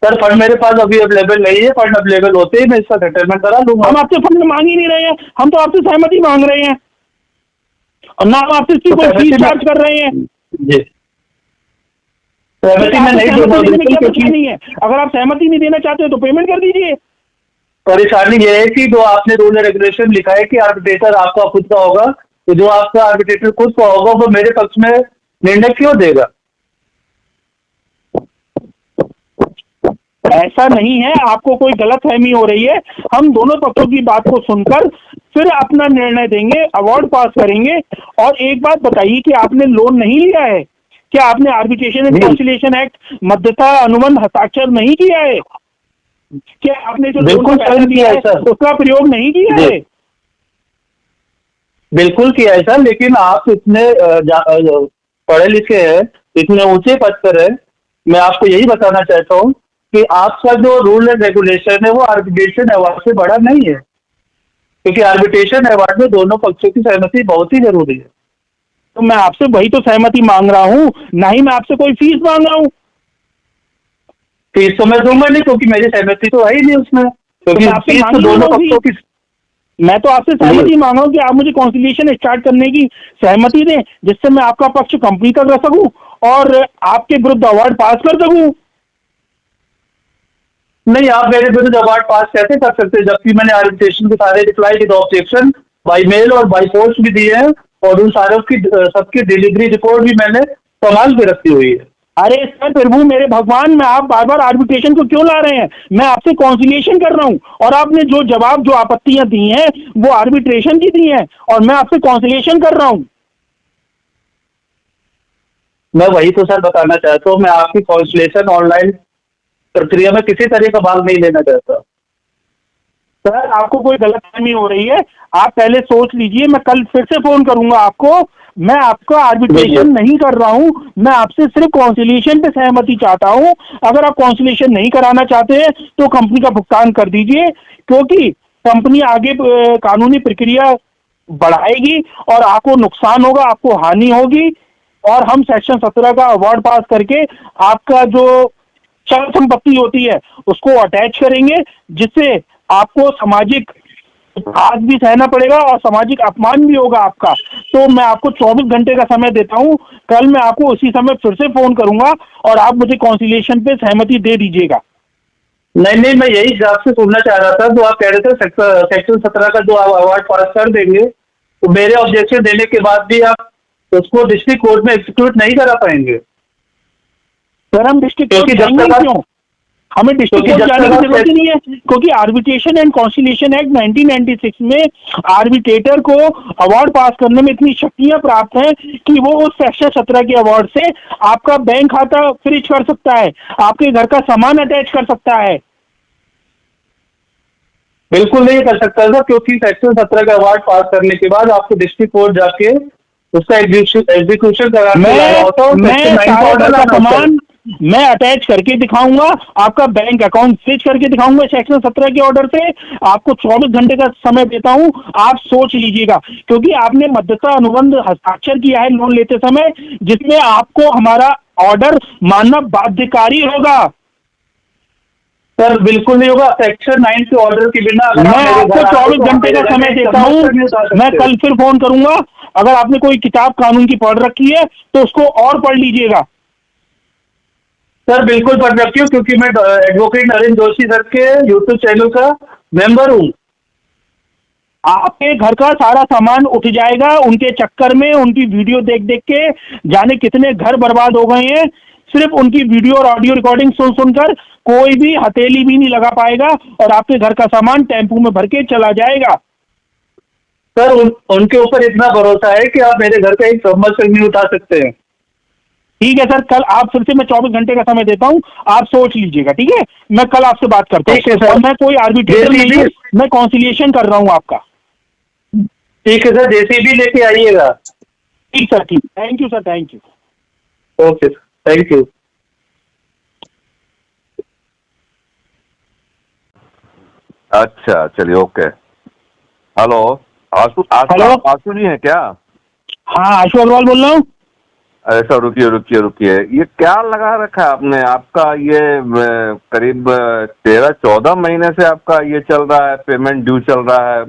सर फंड मेरे पास अभी अवेलेबल नहीं है, फंड अवेलेबल होते ही मैं इसका सेटलमेंट करा लूंगा। हम आपसे फंड मांग ही नहीं रहे हैं, हम तो आपसे सहमति मांग रहे हैं, और ना हम आपसे इसकी तो कोई सहमति फीस में- चार्ज कर रहे हैं। जी सहमति में नहीं दूंगा सहमति देने में बिल्कुल, क्या क्योंकि परेशानी है? अगर आप सहमति नहीं देना चाहते हो तो पेमेंट कर दीजिए। परेशानी ये है कि जो आपने रूल एंड रेगुलेशन लिखा है कि आर्बिट्रेटर आपका खुद का होगा, तो जो आपका आर्बिट्रेटर खुद का होगा वो मेरे पक्ष में निर्णय क्यों देगा? ऐसा नहीं है, आपको कोई गलतफहमी हो रही है। हम दोनों पक्षों की बात को सुनकर फिर अपना निर्णय देंगे, अवार्ड पास करेंगे। और एक बात बताइए कि आपने लोन नहीं लिया है क्या? आपने आर्बिट्रेशन एंड कॉन्सिलिएशन एक्ट मध्यस्थता अनुबंध हस्ताक्षर नहीं किया है क्या? आपने जो लोन बिल्कुल का पैसा सर, दिया है किया है सर। उसका प्रयोग नहीं किया जी। है? बिल्कुल किया है सर, लेकिन आप इतने पढ़े लिखे हैं, इतने ऊंचे पद पर है, मैं आपको यही बताना चाहता हूँ कि आपका जो रूल एंड रेगुलेशन है वो आर्बिट्रेशन अवार्ड से बड़ा नहीं है, क्योंकि आर्बिट्रेशन अवार्ड में दोनों पक्षों की सहमति बहुत ही जरूरी है। तो मैं आपसे वही तो सहमति मांग रहा हूँ, ना ही मैं आपसे कोई फीस मांग रहा हूँ। फीस तो मैं दूंगा नहीं, क्योंकि मेरी सहमति तो है ही नहीं उसमें, क्योंकि मैं आपसे फीस मांग तो ही नहीं दोनों रहा हूँ पक्षों की। मैं तो आपसे सहमति मांग रहा हूँ कि आप मुझे कॉन्सिलिएशन स्टार्ट करने की सहमति दें, जिससे मैं आपका पक्ष कंपनी तक रख सकूं और आपके विरुद्ध अवार्ड पास कर सकूं। नहीं, आप मेरे विरुद्ध अवार्ड पास कैसे कर सकते हैं, जबकि मैंने आर्बिट्रेशन के सारे reply with objection by mail और बाय पोस्ट भी दिए हैं, और उन सारों की सबकी डिलीवरी रिपोर्ट भी मैंने संभाल के रखी हुई है। अरे सर प्रभु मेरे भगवान, मैं आप बार बार आर्बिट्रेशन को क्यों ला रहे हैं? मैं आपसे कॉन्सिलिएशन कर रहा हूँ, और आपने जो जवाब, जो आपत्तियां दी हैं वो आर्बिट्रेशन की दी हैं, और मैं आपसे कॉन्सिलिएशन कर रहा हूँ। मैं वही तो सर बताना चाहता हूँ, मैं आपकी कॉन्सुलेशन ऑनलाइन प्रक्रिया में किसी तरह का भाग नहीं लेना चाहता। सर आपको कोई गलतफहमी हो रही है, आप पहले सोच लीजिए। मैं कल फिर से फोन करूंगा आपको। मैं आपका आर्बिट्रेशन नहीं कर रहा हूं, मैं आपसे सिर्फ कॉन्सिलिएशन पे सहमति चाहता हूं। अगर आप कॉन्सिलिएशन नहीं कराना चाहते हैं तो कंपनी का भुगतान कर दीजिए, क्योंकि कंपनी आगे कानूनी प्रक्रिया बढ़ाएगी और आपको नुकसान होगा, आपको हानि होगी। और हम सेक्शन 17 का अवार्ड पास करके आपका जो चल संपत्ति होती है उसको अटैच करेंगे, जिससे आपको सामाजिक आज भी सहना पड़ेगा और सामाजिक अपमान भी होगा आपका। तो मैं आपको 24 घंटे का समय देता हूं, कल मैं आपको उसी समय फिर से फोन करूंगा और आप मुझे कॉन्सिलिएशन पे सहमति दे दीजिएगा। नहीं, मैं यही आपसे सुनना चाह रहा था, जो आप कह रहे थे सेक्शन 17 का जो आप अवार्ड पास कर देंगे, तो मेरे ऑब्जेक्शन देने के बाद भी आप उसको डिस्ट्रिक्ट कोर्ट में एग्जीक्यूट नहीं करा पाएंगे। सर हम डिस्ट्रिक्ट क्योंकि कोर्ट जब जाएंगे तक क्यों? हमें डिस्ट्रिक्ट क्योंकि कोर्ट जब जाने तक की आप जरूरत ही नहीं है, क्योंकि आर्बिट्रेशन एंड कॉन्सिलिएशन एक्ट 1996 में आर्बिट्रेटर को अवार्ड पास करने में इतनी शक्तियां प्राप्त हैं कि वो उस सेक्शन 17 के अवार्ड से आपका बैंक खाता फ्रीज कर सकता है, आपके घर का सामान अटैच कर सकता है। बिल्कुल नहीं कर सकता सर, क्योंकि सेक्शन 17 का अवार्ड पास करने के बाद आपको डिस्ट्रिक्ट कोर्ट जाके उसका एग्जीक्यूशन करा के लाना होता है और मैं सेक्शन 9 का सारे ऑर्डर घर का लाना होता है। सामान मैं अटैच करके दिखाऊंगा, आपका बैंक अकाउंट फ्रीज करके दिखाऊंगा सेक्शन 17 के ऑर्डर से। आपको 24 घंटे का समय देता हूं, आप सोच लीजिएगा, क्योंकि आपने मध्यस्थ अनुबंध हस्ताक्षर किया है लोन लेते समय, जिसमें आपको हमारा ऑर्डर मानना बाध्यकारी होगा। सर बिल्कुल नहीं होगा, सेक्शन 9 के ऑर्डर के बिना अगर आप मैं मेरे आपको घर आते 24 तो घंटे का मेरे घर समय में देता चम्मच हूं, तक नहीं उठा मैं सकते। कल फिर फोन करूंगा। अगर आपने कोई किताब कानून की पढ़ रखी है तो उसको और पढ़ लीजिएगा। सर बिल्कुल पढ़ रखी हूँ, क्योंकि मैं एडवोकेट नरेंद्र जोशी सर के यूट्यूब चैनल का मेंबर हूँ। आपके घर का सारा सामान उठ जाएगा उनके चक्कर में, उनकी वीडियो देख देख के जाने कितने घर बर्बाद हो गए हैं। सिर्फ उनकी वीडियो और ऑडियो रिकॉर्डिंग सुन सुनकर कोई भी हथेली भी नहीं लगा पाएगा और आपके घर का सामान टेम्पू में भर के चला जाएगा। सर उनके ऊपर इतना भरोसा है कि आप मेरे घर का एक चम्मच तक नहीं उठा सकते हैं। ठीक है सर, कल आप फिर से मैं 24 घंटे का समय देता हूं, आप सोच लीजिएगा। ठीक है, मैं कल आपसे बात करता हूं। ठीक है सर। और मैं कोई आर्बिट्रेटर नहीं हूं, मैं कॉन्सिलिएशन कर रहा हूं आपका। ठीक है सर, जेसीबी लेके आइएगा। ठीक सर, ठीक। Thank you sir, thank you. Okay sir, thank you. अच्छा चलिए, ओके। हेलो, आशु हेलो। आशु जी हैं क्या? हाँ, आशु अग्रवाल बोल रहा हूँ। ऐसा रुकिए रुकिए रुकिए, ये क्या लगा रखा है आपने? आपका ये करीब 13-14 महीने से आपका ये चल रहा है, पेमेंट ड्यू चल रहा है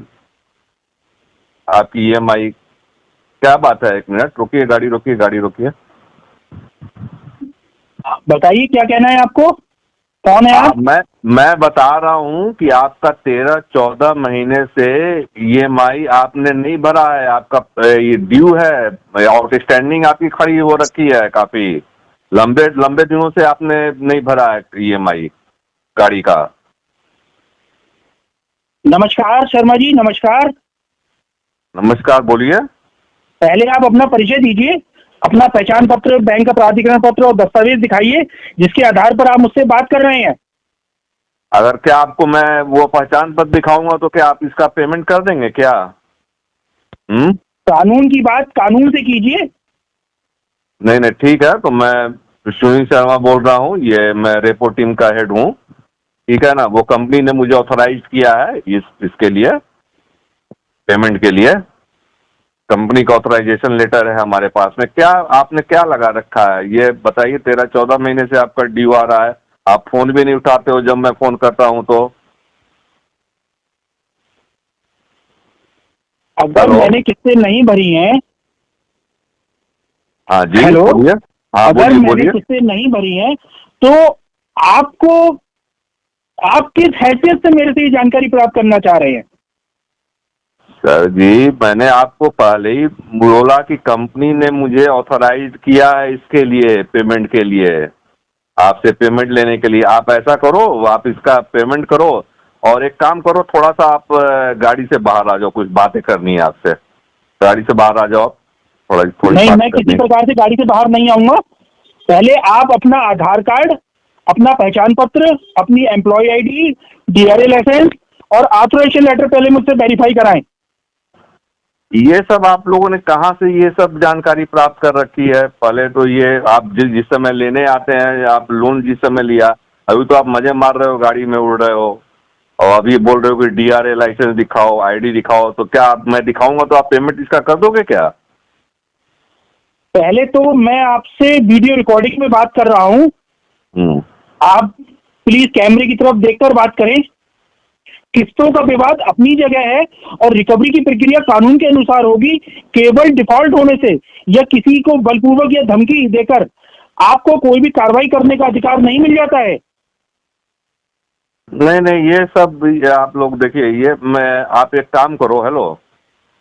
आपकी EMI। क्या बात है? 1 मिनट रुकिए, गाड़ी रोकिए, गाड़ी रोकिए। बताइए क्या कहना है आपको, कौन है आप? मैं बता रहा हूँ कि आपका 13-14 महीने से EMI आपने नहीं भरा है, आपका ये ड्यू है, आउटस्टैंडिंग आपकी खड़ी हो रखी है, काफी लंबे लंबे दिनों से आपने नहीं भरा है EMI गाड़ी का। नमस्कार शर्मा जी, नमस्कार। नमस्कार, बोलिए। पहले आप अपना परिचय दीजिए, अपना पहचान पत्र, बैंक का प्राधिकरण पत्र और दस्तावेज दिखाइए जिसके आधार पर आप मुझसे बात कर रहे हैं। अगर क्या आपको मैं वो पहचान पत्र दिखाऊंगा तो क्या आप इसका पेमेंट कर देंगे क्या? कानून की बात कानून से कीजिए। नहीं नहीं, ठीक है, तो मैं सुनील शर्मा बोल रहा हूँ, ये मैं रेपो टीम का हेड हूँ, ठीक है ना। वो कंपनी ने मुझे ऑथराइज किया है इसके लिए, पेमेंट के लिए। कंपनी का ऑथराइजेशन लेटर है हमारे पास में। क्या आपने क्या लगा रखा है ये बताइए? 13-14 महीने से आपका ड्यू आ रहा है, आप फोन भी नहीं उठाते हो जब मैं फोन करता हूं तो। अगर मैंने किस्तें नहीं भरी हैं, हाँ जी, हेलो, बोलिए। हाँ अगर बोलिए मैंने बोलिए। किस्तें नहीं भरी हैं तो आपको, आप किस हैसियत से मेरे से ये जानकारी प्राप्त करना चाह रहे हैं? सर जी, मैंने आपको पहले ही बोला कि कंपनी ने मुझे ऑथराइज किया है इसके लिए, पेमेंट के लिए, आपसे पेमेंट लेने के लिए। आप ऐसा करो, आप इसका पेमेंट करो और एक काम करो, थोड़ा सा आप गाड़ी से बाहर आ जाओ, कुछ बातें करनी है आपसे। गाड़ी से बाहर आ जाओ, थोड़ी नहीं, बात मैं किसी करनी है। प्रकार से गाड़ी से बाहर नहीं आऊंगा। पहले आप अपना आधार कार्ड, अपना पहचान पत्र, अपनी एम्प्लॉय ID, DRA लाइसेंस और ऑथराइजेशन लेटर पहले मुझसे वेरीफाई कराएं। ये सब आप लोगों ने कहाँ से ये सब जानकारी प्राप्त कर रखी है? पहले तो ये आप जिस समय लेने आते हैं, आप लोन जिस समय लिया, अभी तो आप मजे मार रहे हो, गाड़ी में उड़ रहे हो, और अभी बोल रहे हो कि DRA लाइसेंस दिखाओ, ID दिखाओ। तो क्या मैं दिखाऊंगा तो आप पेमेंट इसका कर दोगे क्या? पहले तो मैं आपसे वीडियो रिकॉर्डिंग में बात कर रहा हूं, आप प्लीज कैमरे की तरफ देखकर बात करें। किस्तों का विवाद अपनी जगह है और रिकवरी की प्रक्रिया कानून के अनुसार होगी। केवल डिफॉल्ट होने से या किसी को बलपूर्वक या धमकी देकर आपको कोई भी कार्रवाई करने का अधिकार नहीं मिल जाता है। नहीं नहीं, ये सब आप लोग देखिए, ये आप एक काम करो। हेलो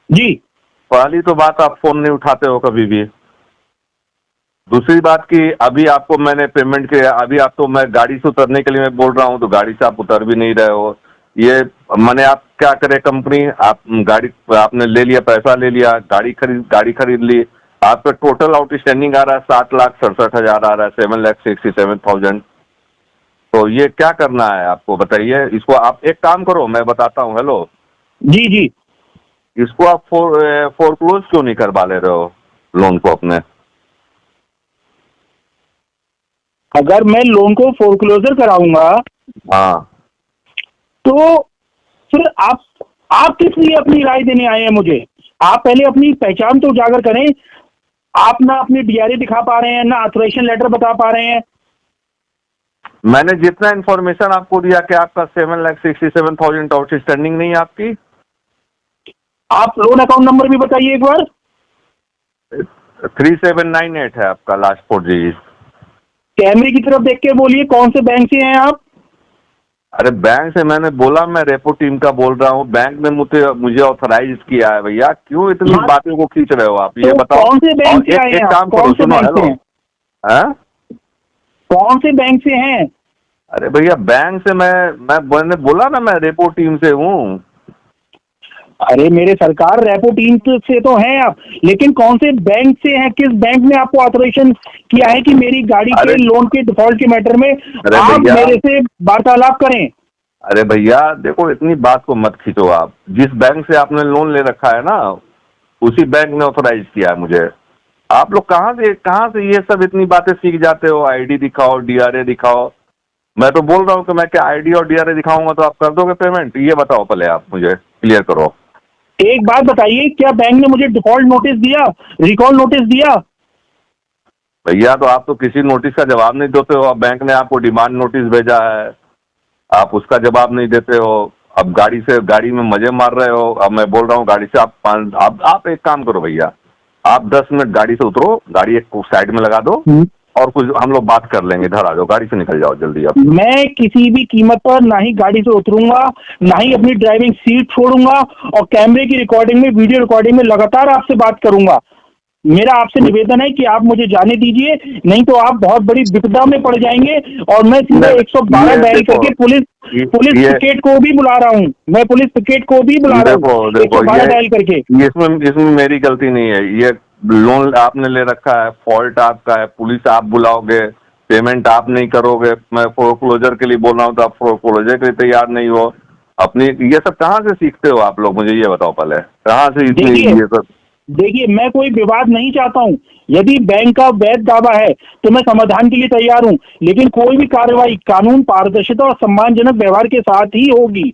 जी, पहली तो बात, आप फोन नहीं उठाते हो कभी भी, दूसरी बात की अभी आपको मैंने पेमेंट किया, अभी आप तो मैं गाड़ी से उतरने के लिए मैं बोल रहा हूँ तो गाड़ी से आप उतर भी नहीं रहे हो। ये मैंने आप क्या करे कंपनी, आप गाड़ी आपने ले लिया, पैसा ले लिया, गाड़ी खरीद ली, आपका टोटल आउटस्टैंडिंग आ रहा है 7,67,000 आ रहा है, 7,67,000। तो ये क्या करना है आपको बताइए। इसको आप एक काम करो, मैं बताता हूँ। हेलो, जी जी। इसको आप फोरक्लोज क्यों नहीं करवा ले रहे हो लोन को अपने? अगर मैं लोन को फोरक्लोजर कराऊंगा हाँ, तो फिर आप किस लिए अपनी राय देने आए हैं मुझे? आप पहले अपनी पहचान तो उजागर करें। आप ना अपनी डीआरए दिखा पा रहे हैं, ना ऑथराइजेशन लेटर बता पा रहे हैं। मैंने जितना इन्फॉर्मेशन आपको दिया कि आपका 7,67,000 आउटस्टैंडिंग नहीं है आपकी। आप लोन अकाउंट नंबर भी बताइए एक बार। 3798 है आपका लास्ट 4 डिजिट। कैमरे की तरफ देख के बोलिए, कौन से बैंक से हैं आप? अरे बैंक से मैंने बोला, मैं रेपो टीम का बोल रहा हूँ। बैंक ने मुझे ऑथराइज किया है भैया। क्यों इतनी हाँ, बातों को खींच रहे हो आप, ये तो बताओ। कौन से बैंक और से आए हैं एक आप? काम करो, कौन से सुनो। बैंक से हेलो, हैं? हैं? कौन से बैंक से हैं? अरे भैया बैंक से मैंने बोला ना, मैं रेपो टीम से हूँ। अरे मेरे सरकार, रेपो टीम से तो हैं आप, लेकिन कौन से बैंक से हैं? किस बैंक ने आपको ऑथराइजेशन किया है कि मेरी गाड़ी के लोन के डिफॉल्ट के मैटर में आप भैया, मेरे से वार्तालाप करें? अरे भैया देखो, इतनी बात को मत खींचो आप। जिस बैंक से आपने लोन ले रखा है ना, उसी बैंक ने ऑथराइज किया है मुझे। आप लोग कहाँ से ये सब इतनी बातें सीख जाते हो? आईडी दिखाओ, डीआरए दिखाओ। मैं तो बोल रहा हूँ कि मैं क्या आईडी और डीआरए दिखाऊंगा तो आप कर दोगे पेमेंट? ये बताओ पहले, आप मुझे क्लियर करो। एक बात बताइए, क्या बैंक ने मुझे डिफॉल्ट नोटिस दिया, रिकॉल नोटिस दिया? भैया तो आप तो किसी नोटिस का जवाब नहीं देते हो। अब बैंक ने आपको डिमांड नोटिस भेजा है, आप उसका जवाब नहीं देते हो। अब गाड़ी में मजे मार रहे हो। अब मैं बोल रहा हूँ गाड़ी से आप एक काम करो भैया, आप 10 मिनट गाड़ी से उतरो, गाड़ी एक साइड में लगा दो और कुछ हम लोग बात कर लेंगे। इधर आ जाओ, गाड़ी से निकल जाओ जल्दी आप। मैं किसी भी कीमत पर ना ही गाड़ी से उतरूंगा, ना ही अपनी ड्राइविंग सीट छोड़ूंगा, और कैमरे की रिकॉर्डिंग में, वीडियो रिकॉर्डिंग में लगातार आपसे बात करूंगा। मेरा आपसे निवेदन है कि आप मुझे जाने दीजिए, नहीं तो आप बहुत बड़ी विपदा में पड़ जाएंगे। और मैं सीधे 112 डायल करके पुलिस पिकेट को भी बुला रहा हूँ। मैं पुलिस पिकेट को भी बुला रहा हूँ, 112 डायल करके। इसमें मेरी गलती नहीं है। ये लोन आपने ले रखा है, फॉल्ट आपका है। पुलिस आप बुलाओगे, पेमेंट आप नहीं करोगे। मैं फोरक्लोजर के लिए बोल रहा हूँ तो आप फोरक्लोजर के लिए तैयार नहीं हो। अपनी ये सब कहाँ से सीखते हो आप लोग? मुझे ये बताओ पहले, कहाँ से इतनी ये सब? देखिए, मैं कोई विवाद नहीं चाहता हूं। यदि बैंक का वैध दावा है तो मैं समाधान के लिए तैयार हूं, लेकिन कोई भी कार्रवाई कानून, पारदर्शिता और सम्मानजनक व्यवहार के साथ ही होगी।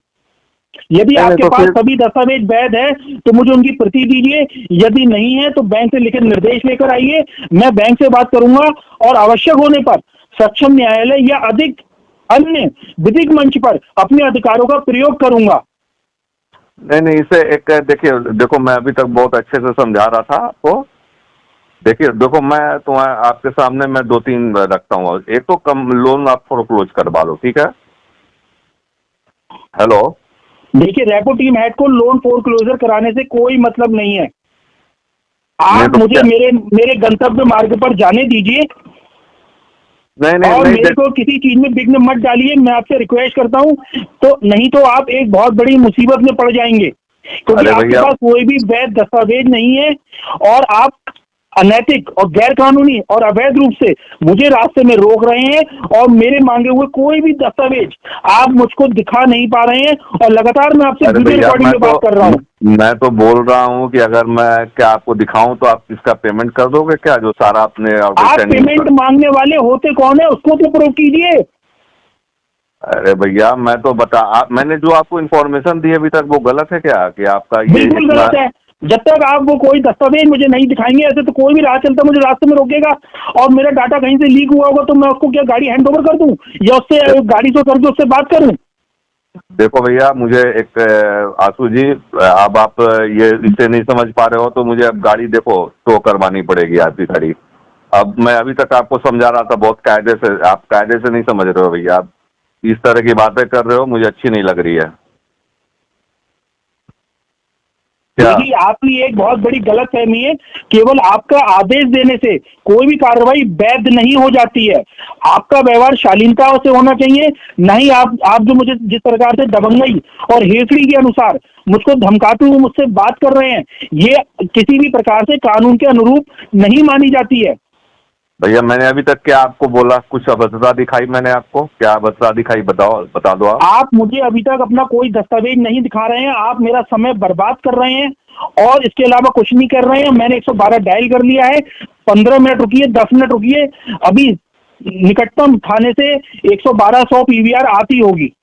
यदि आपके पास सभी दस्तावेज वैध है तो मुझे उनकी प्रति दीजिए। यदि नहीं है तो बैंक से लिखित निर्देश लेकर आइए। मैं बैंक से बात करूंगा और आवश्यक होने पर सक्षम न्यायालय या अधिक अन्य विधिक मंच पर अपने अधिकारों का प्रयोग करूंगा। नहीं, इसे एक देखो मैं अभी तक बहुत अच्छे से समझा रहा था आपको। देखो मैं तो आपके सामने मैं 2-3 रखता हूँ। एक तो कम लोन आप फोरक्लोज करवा लो, ठीक है? हेलो, देखिए, रेपो टीम हेड को लोन फोरक्लोजर कराने से कोई मतलब नहीं है। आप मुझे मेरे गंतव्य मार्ग पर जाने दीजिए। और मेरे को किसी चीज में विघ्न मत डालिए, मैं आपसे रिक्वेस्ट करता हूं। तो नहीं तो आप एक बहुत बड़ी मुसीबत में पड़ जाएंगे, क्योंकि आपके पास कोई भी वैध दस्तावेज नहीं है और आप अनैतिक और गैर कानूनी और अवैध रूप से मुझे रास्ते में रोक रहे हैं और मेरे मांगे हुए कोई भी दस्तावेज आप मुझको दिखा नहीं पा रहे हैं। और लगातार मैं आपसे वीडियो रिकॉर्डिंग में बात कर रहा हूँ। मैं तो बोल रहा हूँ कि अगर मैं क्या आपको दिखाऊं तो आप इसका पेमेंट कर दोगे क्या? जो सारा आपने आप पेमेंट मांगने वाले होते कौन है, उसको तो प्रूव कीजिए। अरे भैया मैं तो मैंने जो आपको इन्फॉर्मेशन दी अभी तक वो गलत है क्या? कि आपका ये बिल्कुल गलत है। जब तक आप वो कोई दस्तावेज मुझे नहीं दिखाएंगे, ऐसे तो कोई भी राह चलता मुझे रास्ते में रोकेगा और मेरा डाटा कहीं से लीक हुआ होगा तो मैं उसको क्या गाड़ी हैंड ओवर कर दूं या उससे गाड़ी से करके उससे बात करूं? देखो भैया, मुझे एक आंसू जी, अब आप ये इसे नहीं समझ पा रहे हो तो मुझे अब गाड़ी देखो टो करवानी पड़ेगी आपकी गाड़ी। अब मैं अभी तक आपको समझा रहा था बहुत कायदे से, आप कायदे से नहीं समझ रहे हो भैया। आप इस तरह की बातें कर रहे हो, मुझे अच्छी नहीं लग रही है। क्या? देखिए, आपकी एक बहुत बड़ी गलतफहमी है। केवल आपका आदेश देने से कोई भी कार्रवाई वैध नहीं हो जाती है। आपका व्यवहार शालीनता से होना चाहिए। नहीं आप जो मुझे जिस प्रकार से दबंगई और हेकड़ी के अनुसार मुझको धमकाते हुए मुझसे बात कर रहे हैं, ये किसी भी प्रकार से कानून के अनुरूप नहीं मानी जाती है। भैया मैंने अभी तक क्या आपको बोला? कुछ अभद्रता दिखाई मैंने आपको? क्या अभद्रता दिखाई बताओ, बता दो आप। आप मुझे अभी तक अपना कोई दस्तावेज नहीं दिखा रहे हैं। आप मेरा समय बर्बाद कर रहे हैं और इसके अलावा कुछ नहीं कर रहे हैं। मैंने 112 डायल कर लिया है। 15 मिनट रुकिए, 10 मिनट रुकिए, अभी निकटतम थाने से 112-100 पीवीआर आती होगी।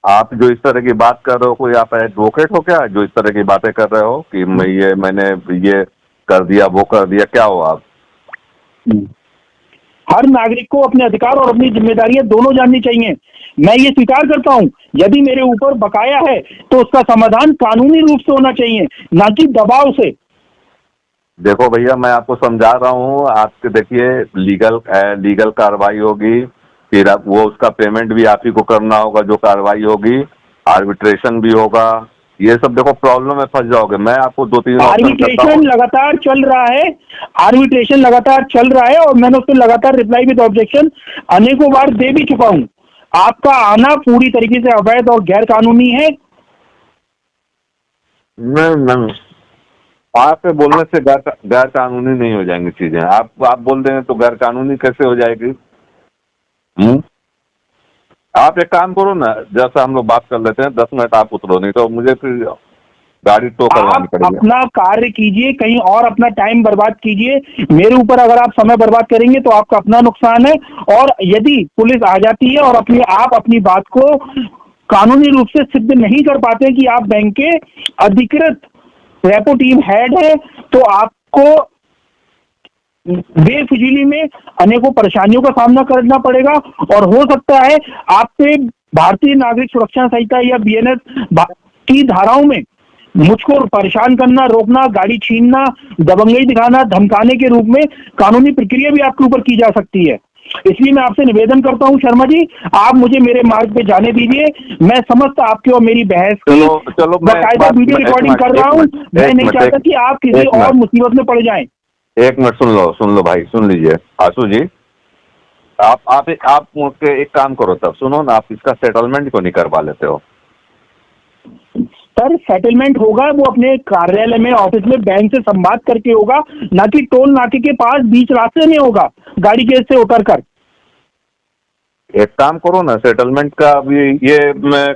आप जो इस तरह की बात कर रहे हो, कोई आप एडवोकेट हो क्या जो इस तरह की बातें कर रहे हो कि मैंने ये कर दिया, वो कर दिया? क्या हो आप? हर नागरिक को अपने अधिकार और अपनी जिम्मेदारियां दोनों जाननी चाहिए। मैं ये स्वीकार करता हूं, यदि मेरे ऊपर बकाया है तो उसका समाधान कानूनी रूप से होना चाहिए, ना कि दबाव से। देखो भैया, मैं आपको समझा रहा हूँ। आपके देखिए, लीगल कार्रवाई होगी, फिर आप वो उसका पेमेंट भी आप ही को करना होगा। जो कार्रवाई होगी, आर्बिट्रेशन भी होगा। ये सब देखो, प्रॉब्लम में फंस जाओगे। मैं आपको 2-3 ऑप्शन करता आर्बिट्रेशन हूँ। लगातार चल रहा है। आर्बिट्रेशन लगातार चल रहा है और मैंने उसको लगातार रिप्लाई विद ऑब्जेक्शन अनेकों बार दे भी चुका हूं। आपका आना पूरी तरीके से अवैध और गैर कानूनी है। नहीं, आपके बोलने से गैर कानूनी नहीं हो जाएंगी चीजें। आप बोल देंगे तो गैर कानूनी कैसे हो जाएगी? आप एक काम करो ना, जैसा हम लोग बात कर लेते हैं, 10 मिनट आप उतरो, नहीं तो मुझे फिर गाड़ी टो करवानी आप पड़ेगी। अपना कार्य कीजिए, कहीं और अपना टाइम बर्बाद कीजिए। मेरे ऊपर अगर आप समय बर्बाद करेंगे तो आपका अपना नुकसान है। और यदि पुलिस आ जाती है और आप अपनी बात को कानूनी रूप से सिद्ध नहीं कर पाते कि आप बैंक के अधिकृत रेपो टीम हेड है, तो आपको बेफिजूली में अनेकों परेशानियों का सामना करना पड़ेगा। और हो सकता है आप पे भारतीय नागरिक सुरक्षा संहिता या बीएनएस की धाराओं में मुझको परेशान करना, रोकना, गाड़ी छीनना, दबंगई दिखाना, धमकाने के रूप में कानूनी प्रक्रिया भी आपके ऊपर की जा सकती है। इसलिए मैं आपसे निवेदन करता हूं शर्मा जी, आप मुझे मेरे मार्ग पे जाने दीजिए। मैं समस्त आपकी और मेरी बहस की चलो बाकायदा वीडियो रिकॉर्डिंग कर रहा हूं। मैं नहीं चाहता कि आप किसी और मुसीबत में पड़ जाएं। एक मिनट सुन लो भाई, सुन लीजिए आशु जी। आप एक काम करो, तब सुनो ना, आप इसका सेटलमेंट क्यों नहीं करवा लेते हो? सर, सेटलमेंट होगा वो अपने कार्यालय में, ऑफिस में, बैंक से संवाद करके होगा, ना कि टोल नाके के पास बीच रास्ते में होगा गाड़ी के से उतर कर। एक काम करो ना, सेटलमेंट का अभी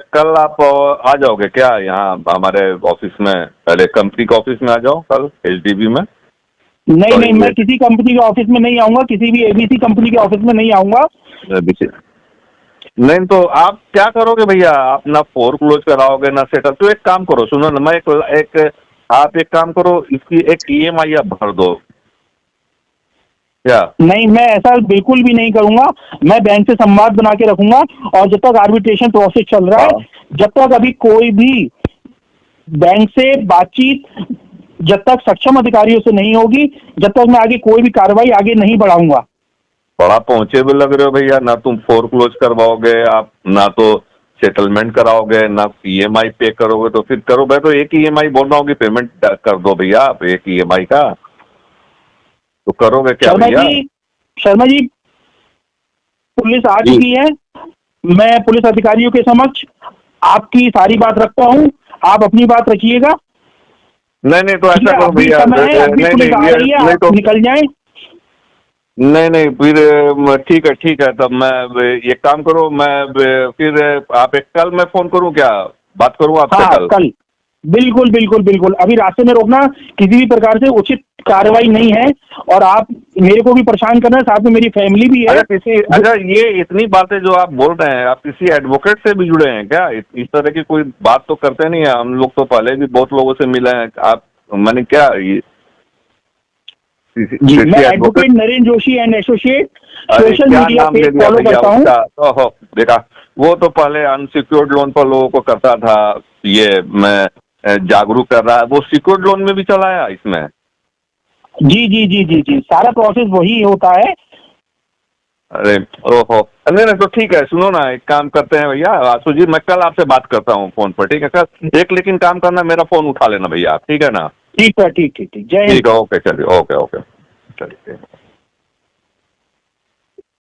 कल आप आ जाओगे क्या यहाँ हमारे ऑफिस में? पहले कंपनी के ऑफिस में आ जाओ कल, एचडीबी में। नहीं, मैं किसी कंपनी के ऑफिस में नहीं आऊंगा, किसी भी एबीसी कंपनी के ऑफिस में नहीं आऊंगा। नहीं तो आप क्या करोगे भैया? आप ना फोर क्लोज कराओगे ना सेटल। तो एक काम करो, सुनो ना, मैं आप एक काम करो, इसकी एक ईएमआई आप भर दो क्या? नहीं, मैं ऐसा बिल्कुल भी नहीं करूंगा। मैं बैंक से संवाद बना के रखूंगा और जब तक आर्बिट्रेशन प्रोसेस चल रहा है, जब तक अभी कोई भी बैंक से बातचीत जब तक सक्षम अधिकारियों से नहीं होगी, जब तक मैं आगे कोई भी कार्रवाई आगे नहीं बढ़ाऊंगा। बड़ा पहुंचे भी लग रहे हो भैया। ना तुम फोर क्लोज करवाओगे आप, ना तो सेटलमेंट कराओगे, ना ईएमआई पे करोगे। तो फिर करो भाई, तो एक ईएमआई बोल रहा हूँ कि पेमेंट कर दो भैया आप, एक ईएमआई का। तो करोगे क्या भैया? शर्मा जी, पुलिस आ चुकी है। मैं पुलिस अधिकारियों के समक्ष आपकी सारी बात रखता हूँ, आप अपनी बात रखिएगा। नहीं तो ऐसा करो भैया, नहीं तो निकल जाए। नहीं फिर ठीक है। तब मैं एक काम करो, मैं फिर आप कल मैं फोन करूं क्या, बात करूं आपसे? हाँ, कल बिल्कुल। अभी रास्ते में रोकना किसी भी प्रकार से उचित कार्रवाई नहीं है और आप मेरे को भी परेशान करना है, साथ में मेरी फैमिली भी है। अच्छा, ये इतनी बातें जो आप बोल रहे हैं, आप किसी एडवोकेट से भी जुड़े हैं क्या? इस तरह की कोई बात तो करते नहीं है। हम लोग तो पहले भी बहुत लोगों से मिले हैं। आप मैंने क्या ये मैं advocate Narendra Joshi and associate social media पे फॉलो करता हूँ। देखा, वो तो पहले अनसिक्योर्ड लोन पर लोगों को करता था, ये मैं जागरूक कर रहा है। वो सिक्योर्ड लोन में भी चलाया इसमें। जी, सारा प्रोसेस वही होता है। अरे ओहो, नहीं नहीं तो ठीक है, सुनो ना, एक काम करते हैं भैया आशु जी, मैं कल आपसे बात करता हूँ फोन पर, ठीक है सर? एक लेकिन काम करना, मेरा फोन उठा लेना भैया आप, ठीक है ना? ठीक है, ठीक ठीक ठीक, जय हिंद। ठीक है, ओके, चलिए, ओके ओके, चलिए।